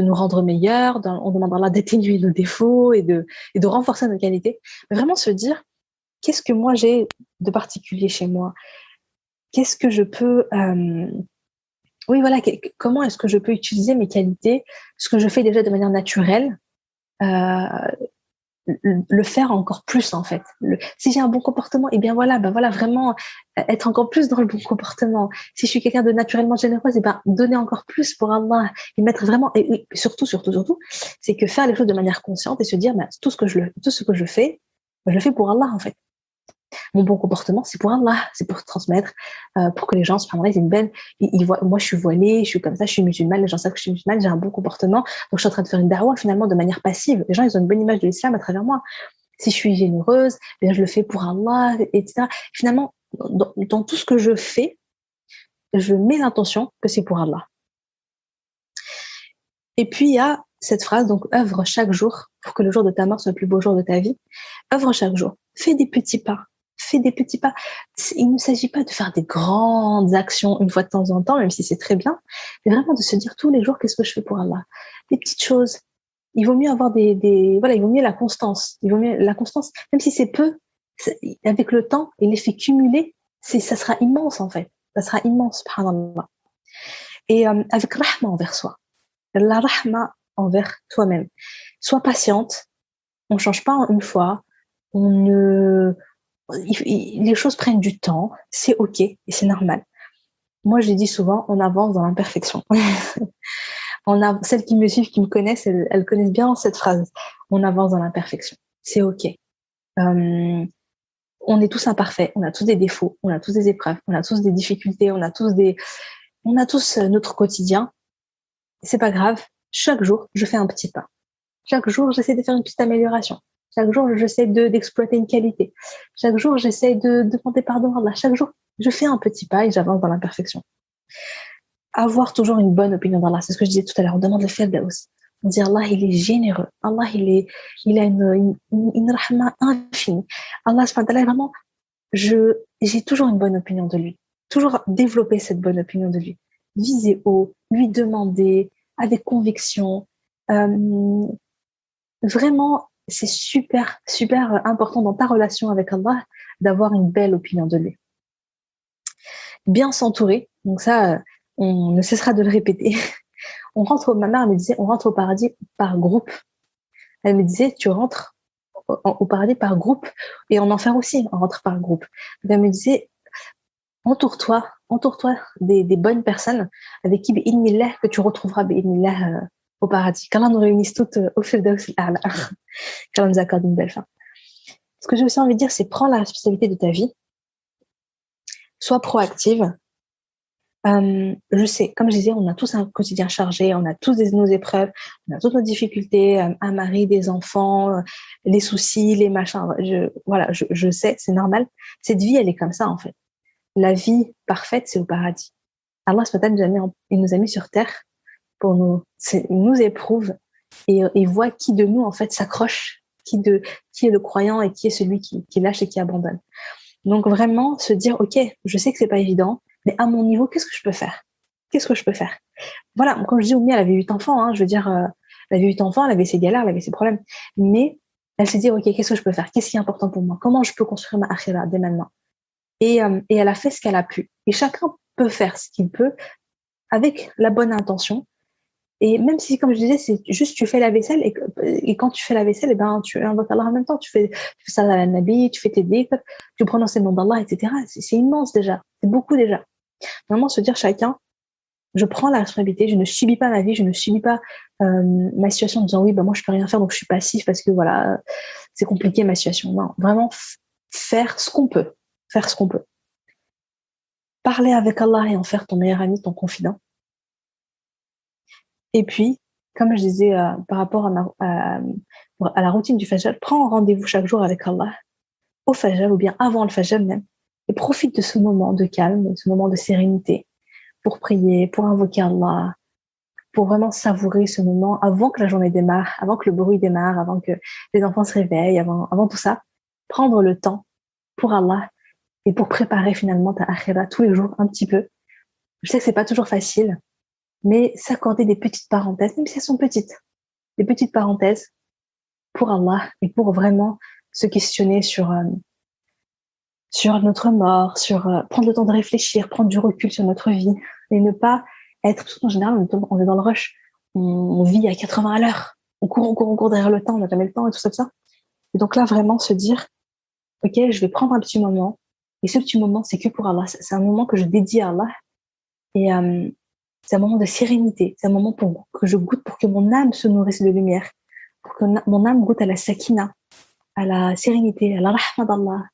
Speaker 3: nous rendre meilleurs, on demande à Allah d'atténuer nos défauts et de renforcer nos qualités. Mais vraiment se dire, qu'est-ce que moi j'ai de particulier chez moi? Qu'est-ce que je peux, oui, voilà, comment est-ce que je peux utiliser mes qualités, ce que je fais déjà de manière naturelle, le faire encore plus en fait. Si j'ai un bon comportement, et bien voilà, vraiment être encore plus dans le bon comportement. Si je suis quelqu'un de naturellement généreuse, et ben donner encore plus pour Allah et mettre vraiment et surtout, c'est que faire les choses de manière consciente et se dire, tout ce que je fais, je le fais pour Allah en fait. Mon bon comportement, c'est pour Allah, c'est pour transmettre, pour que les gens, subhanallah, ils voient, moi je suis voilée, je suis comme ça, je suis musulmane, les gens savent que je suis musulmane, j'ai un bon comportement, donc je suis en train de faire une da'wah finalement de manière passive. Les gens, ils ont une bonne image de l'islam à travers moi. Si je suis généreuse, bien je le fais pour Allah, etc. Finalement, dans tout ce que je fais, je mets l'intention que c'est pour Allah. Et puis il y a cette phrase, donc œuvre chaque jour pour que le jour de ta mort soit le plus beau jour de ta vie. Œuvre chaque jour, fais des petits pas. Fais des petits pas. Il ne s'agit pas de faire des grandes actions une fois de temps en temps, même si c'est très bien, mais vraiment de se dire tous les jours qu'est-ce que je fais pour Allah. Des petites choses. Il vaut mieux avoir il vaut mieux la constance. Il vaut mieux la constance, même si c'est peu, avec le temps et l'effet cumulé, ça sera immense en fait. Ça sera immense, subhanallah. Et avec rahma envers soi. La rahma envers toi-même. Sois patiente. On change pas en une fois. Les choses prennent du temps, c'est ok et c'est normal. Moi, je dis souvent, on avance dans l'imperfection. Celles qui me suivent, qui me connaissent, elles connaissent bien cette phrase. On avance dans l'imperfection. C'est ok. On est tous imparfaits, on a tous des défauts, on a tous des épreuves, on a tous des difficultés, on a tous notre quotidien. C'est pas grave. Chaque jour, je fais un petit pas. Chaque jour, j'essaie de faire une petite amélioration. Chaque jour, j'essaie d'exploiter une qualité. Chaque jour, j'essaie de demander pardon à Allah. Chaque jour, je fais un petit pas et j'avance dans l'imperfection. Avoir toujours une bonne opinion d'Allah. C'est ce que je disais tout à l'heure. On demande le firdaus. On dit Allah, il est généreux. Allah, il a une rahma infinie. Allah, vraiment, j'ai toujours une bonne opinion de lui. Toujours développer cette bonne opinion de lui. Viser haut, lui demander avec conviction. Vraiment, c'est super, super important dans ta relation avec Allah d'avoir une belle opinion de lui. Bien s'entourer, donc ça, on ne cessera de le répéter. Ma mère me disait, on rentre au paradis par groupe. Elle me disait, tu rentres au paradis par groupe et en enfer aussi, on rentre par groupe. Donc elle me disait, entoure-toi des bonnes personnes avec qui, bi'idhnillah, que tu retrouveras bi'idhnillah au paradis. Qu'Allah nous réunisse toutes au Firdaus al-A'la. Qu'Allah nous accorde une belle fin. Ce que j'ai aussi envie de dire, c'est prends la responsabilité de ta vie. Sois proactive. Je sais, comme je disais, on a tous un quotidien chargé, on a tous nos épreuves, on a toutes nos difficultés, un mari, des enfants, les soucis, les machins. Je sais, c'est normal. Cette vie, elle est comme ça, en fait. La vie parfaite, c'est au paradis. Allah il nous a mis sur terre pour nous éprouve et voit qui de nous en fait s'accroche, qui est le croyant et qui est celui qui lâche et qui abandonne. Donc vraiment se dire ok, je sais que c'est pas évident, mais à mon niveau, qu'est-ce que je peux faire? Voilà, comme je dis, Oumi, elle avait 8 enfants, je veux dire, Elle avait 8 enfants, elle avait ses galères, elle avait ses problèmes. Mais elle s'est dit, OK, qu'est-ce que je peux faire? Qu'est-ce qui est important pour moi? Comment je peux construire ma akhira dès maintenant? Et elle a fait ce qu'elle a pu. Et chacun peut faire ce qu'il peut avec la bonne intention. Et même si, comme je disais, c'est juste tu fais la vaisselle et quand tu fais la vaisselle, ben, tu invoques Allah en même temps. Tu fais ça à la Nabi, tu fais tes dhikr, tu prononces le nom d'Allah, etc. C'est immense déjà. C'est beaucoup déjà. Vraiment se dire chacun, je prends la responsabilité, je ne subis pas ma vie, je ne subis pas ma situation en disant oui, ben moi je peux rien faire donc je suis passif parce que voilà, c'est compliqué ma situation. Non, vraiment faire ce qu'on peut. Faire ce qu'on peut. Parler avec Allah et en faire ton meilleur ami, ton confident. Et puis, comme je disais par rapport à la routine du Fajr, prends rendez-vous chaque jour avec Allah, au Fajr ou bien avant le Fajr même, et profite de ce moment de calme, de ce moment de sérénité, pour prier, pour invoquer Allah, pour vraiment savourer ce moment avant que la journée démarre, avant que le bruit démarre, avant que les enfants se réveillent, avant tout ça. Prendre le temps pour Allah et pour préparer finalement ta akhira tous les jours un petit peu. Je sais que c'est pas toujours facile, mais s'accorder des petites parenthèses, même si elles sont petites, des petites parenthèses pour Allah et pour vraiment se questionner sur notre mort, prendre le temps de réfléchir, prendre du recul sur notre vie et ne pas être, parce qu'en général, on est dans le rush, on vit à 80 à l'heure, on court derrière le temps, on n'a jamais le temps et tout ça. Et donc là, vraiment se dire, OK, je vais prendre un petit moment, et ce petit moment, c'est que pour Allah. C'est un moment que je dédie à Allah, et c'est un moment de sérénité, c'est un moment que je goûte pour que mon âme se nourrisse de lumière, pour que mon âme goûte à la sakina, à la sérénité, à la rahma d'Allah,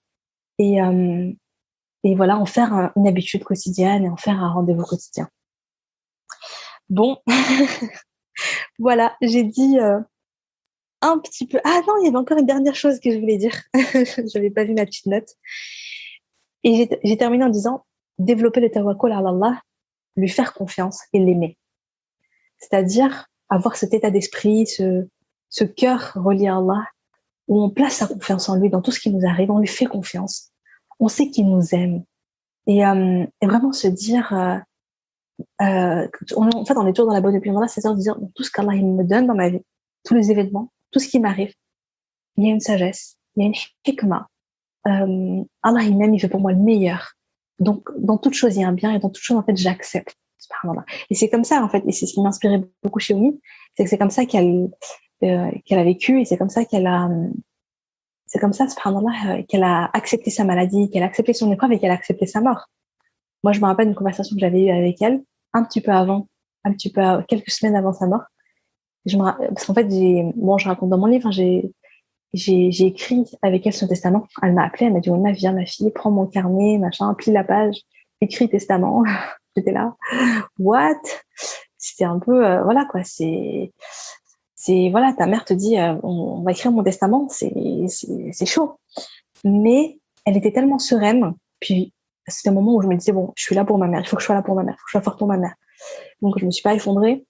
Speaker 3: et voilà, en faire une habitude quotidienne et en faire un rendez-vous quotidien. Bon, voilà, j'ai dit un petit peu. Ah non, il y avait encore une dernière chose que je voulais dire. Je n'avais pas vu ma petite note. Et j'ai terminé en disant développer le tawakkul à Allah, lui faire confiance et l'aimer. C'est-à-dire avoir cet état d'esprit, ce cœur relié à Allah, où on place sa confiance en lui dans tout ce qui nous arrive, on lui fait confiance. On sait qu'il nous aime. Et vraiment se dire, en fait, on est toujours dans la bonne opinion, c'est-à-dire de dire tout ce qu'Allah il me donne dans ma vie, tous les événements, tout ce qui m'arrive, il y a une sagesse, il y a une hikmah. Allah il m'aime, il fait pour moi le meilleur. Donc, dans toute chose, il y a un bien, et dans toute chose, en fait, j'accepte. Subhanallah. Et c'est comme ça, en fait, et c'est ce qui m'inspirait beaucoup chez Oumi, c'est que c'est comme ça qu'elle a vécu, et c'est comme ça subhanallah, qu'elle a accepté sa maladie, qu'elle a accepté son épreuve et qu'elle a accepté sa mort. Moi, je me rappelle d'une conversation que j'avais eue avec elle, quelques semaines avant sa mort. Parce qu'en fait, je raconte dans mon livre, j'ai écrit avec elle son testament. Elle m'a appelée, elle m'a dit, oh, viens, ma fille, prends mon carnet, machin, plie la page, écris testament. J'étais là, what? C'était un peu, voilà, quoi, voilà, ta mère te dit, on va écrire mon testament, c'est chaud. Mais elle était tellement sereine, puis c'était un moment où je me disais, bon, je suis là pour ma mère, il faut que je sois là pour ma mère, il faut que je sois forte pour ma mère. Donc, je me suis pas effondrée,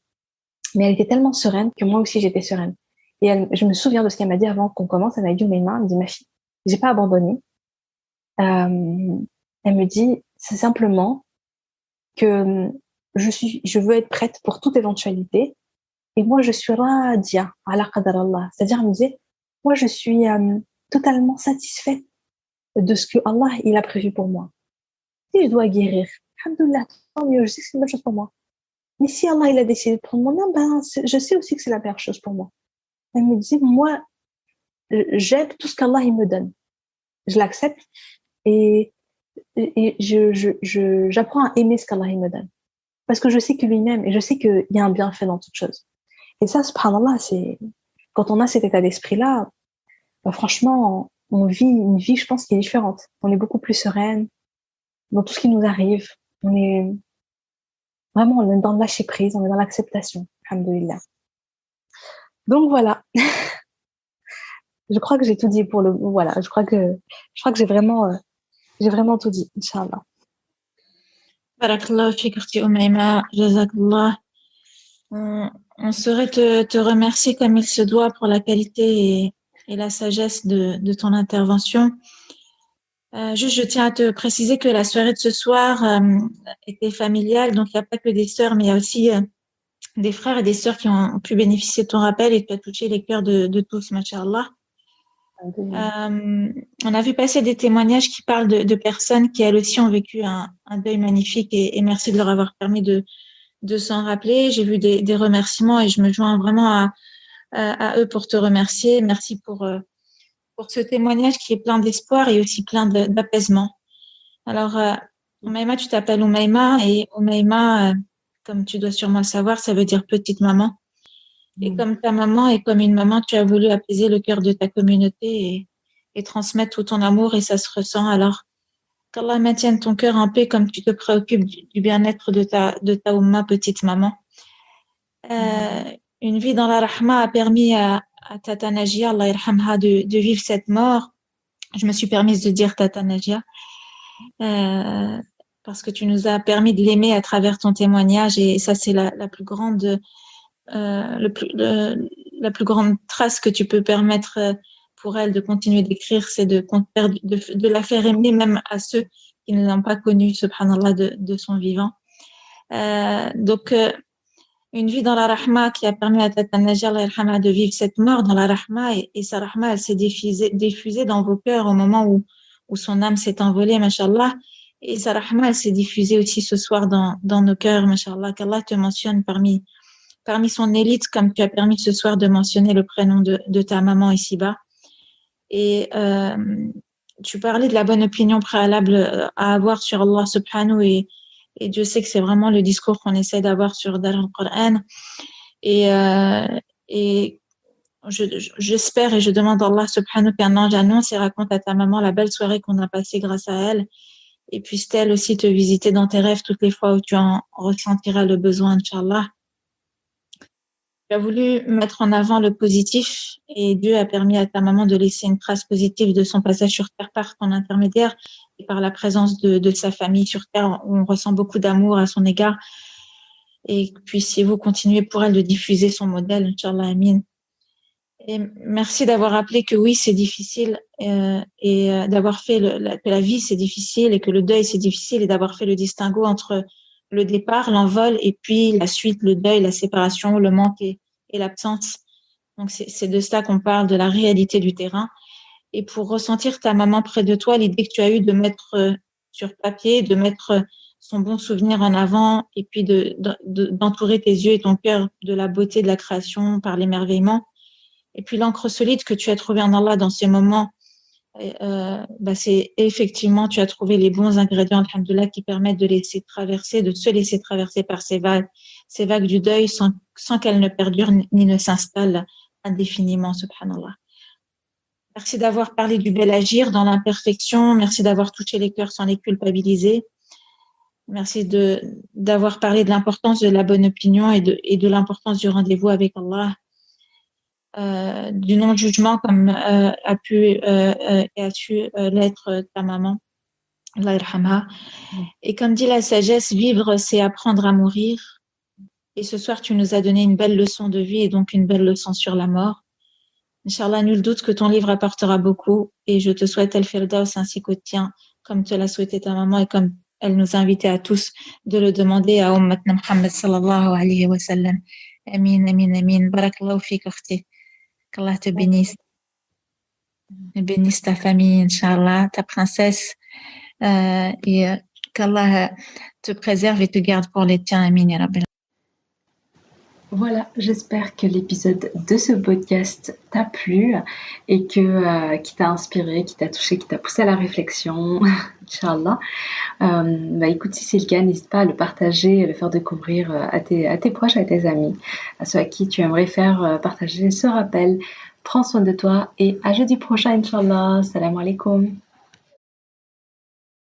Speaker 3: mais elle était tellement sereine que moi aussi, j'étais sereine. Et je me souviens de ce qu'elle m'a dit avant qu'on commence. Elle m'a dit, elle me dit, ma fille, j'ai pas abandonné. Elle me dit, c'est simplement que je veux être prête pour toute éventualité. Et moi, je suis radia ala qadar Allah. C'est-à-dire, elle me disait, moi, je suis totalement satisfaite de ce que Allah, il a prévu pour moi. Si je dois guérir, alhamdoulilah, tant mieux, je sais que c'est une bonne chose pour moi. Mais si Allah, il a décidé de prendre mon âme, ben, je sais aussi que c'est la meilleure chose pour moi. Elle me dit, moi, j'aime tout ce qu'Allah, il me donne. Je l'accepte et j'apprends à aimer ce qu'Allah, il me donne. Parce que je sais que lui m'aime et je sais qu'il y a un bienfait dans toute chose. Et ça, subhanallah, quand on a cet état d'esprit-là, ben, franchement, on vit une vie, je pense, qui est différente. On est beaucoup plus sereine dans tout ce qui nous arrive. On est dans le lâcher prise, on est dans l'acceptation. Alhamdoulilah. Donc voilà. Je crois que j'ai tout dit voilà. Je crois que j'ai vraiment tout dit, Inch'Allah.
Speaker 5: Barakallahu fik, Ukhti Umayma, jazakallah. On saurait te remercier comme il se doit pour la qualité et la sagesse de ton intervention. Juste, je tiens à te préciser que la soirée de ce soir était familiale, donc il n'y a pas que des sœurs, mais il y a aussi des frères et des sœurs qui ont pu bénéficier de ton rappel et tu as touché les cœurs de tous, machallah. On a vu passer des témoignages qui parlent de personnes qui, elles aussi, ont vécu un deuil magnifique et merci de leur avoir permis de s'en rappeler. J'ai vu des remerciements et je me joins vraiment à eux pour te remercier. Merci pour ce témoignage qui est plein d'espoir et aussi plein d'apaisement. Alors, Oumaima, tu t'appelles Oumaima et Oumaima, comme tu dois sûrement le savoir, ça veut dire petite maman. Et comme ta maman et comme une maman, tu as voulu apaiser le cœur de ta communauté et transmettre tout ton amour et ça se ressent. Alors, qu'Allah maintienne ton cœur en paix comme tu te préoccupes du bien-être de ta Oumma, petite maman. Une vie dans la rahma a permis à Tata Najia, Allah yarhamha, de vivre cette mort. Je me suis permise de dire Tata Najia, parce que tu nous as permis de l'aimer à travers ton témoignage et ça, c'est la plus grande la plus grande trace que tu peux permettre pour elle de continuer d'écrire, c'est de la faire aimer même à ceux qui ne l'ont pas connue, subhanallah, de son vivant. Donc, une vie dans la rahma qui a permis à Tata Najia de vivre cette mort dans la rahma et sa rahma, elle s'est diffusée dans vos cœurs au moment où son âme s'est envolée, mashallah. Et sa rahma, elle s'est diffusée aussi ce soir dans nos cœurs, mashallah. Qu'Allah te mentionne parmi son élite, comme tu as permis ce soir de mentionner le prénom de ta maman ici-bas. Et tu parlais de la bonne opinion préalable à avoir sur Allah subhanahu et Dieu sait que c'est vraiment le discours qu'on essaie d'avoir sur Dar al-Qur'an. Et j'espère et je demande à Allah subhanahu qu'un ange annonce et raconte à ta maman la belle soirée qu'on a passée grâce à elle. Et puisse-t-elle aussi te visiter dans tes rêves toutes les fois où tu en ressentiras le besoin, Inch'Allah. Tu as voulu mettre en avant le positif et Dieu a permis à ta maman de laisser une trace positive de son passage sur Terre par ton intermédiaire et par la présence de sa famille sur Terre où on ressent beaucoup d'amour à son égard. Et puissiez-vous continuer pour elle de diffuser son modèle, Inch'Allah, Amin. Et merci d'avoir rappelé que oui, c'est difficile et d'avoir fait que la vie, c'est difficile et que le deuil, c'est difficile et d'avoir fait le distinguo entre le départ, l'envol et puis la suite, le deuil, la séparation, le manque et l'absence. Donc, c'est de ça qu'on parle, de la réalité du terrain. Et pour ressentir ta maman près de toi, l'idée que tu as eue de mettre sur papier, de mettre son bon souvenir en avant et puis d'entourer tes yeux et ton cœur de la beauté de la création par l'émerveillement. Et puis l'encre solide que tu as trouvée en Allah dans ces moments, c'est effectivement, tu as trouvé les bons ingrédients, alhamdoulilah, qui permettent de se laisser traverser par ces vagues du deuil sans qu'elles ne perdurent ni ne s'installent indéfiniment, subhanallah. Merci d'avoir parlé du bel agir dans l'imperfection. Merci d'avoir touché les cœurs sans les culpabiliser. Merci d'avoir parlé de l'importance de la bonne opinion et de l'importance du rendez-vous avec Allah. Du non-jugement comme a pu et a su l'être ta maman, Allah yarhamha. Et comme dit la sagesse, vivre c'est apprendre à mourir. Et ce soir tu nous as donné une belle leçon de vie et donc une belle leçon sur la mort. Inch'Allah, nul doute que ton livre apportera beaucoup et je te souhaite al-Firdaus ainsi qu'au tien, comme te l'a souhaité ta maman et comme elle nous a invités à tous de le demander à Ummatna Muhammad sallallahu alayhi wa sallam. Amin, amin, amin. Barakallahu fik, akhti. Qu'Allah te bénisse. Bénisse ta famille, Inch'Allah, ta princesse, et qu'Allah te préserve et te garde pour les tiens. Amin, ya Rabbi.
Speaker 1: Voilà, j'espère que l'épisode de ce podcast t'a plu et qui t'a inspiré, qui t'a touché, qui t'a poussé à la réflexion, Inch'Allah. Écoute, si c'est le cas, n'hésite pas à le partager, à le faire découvrir à tes proches, à tes amis, à ceux à qui tu aimerais faire partager ce rappel. Prends soin de toi et à jeudi prochain, Inch'Allah. Salam alaikum.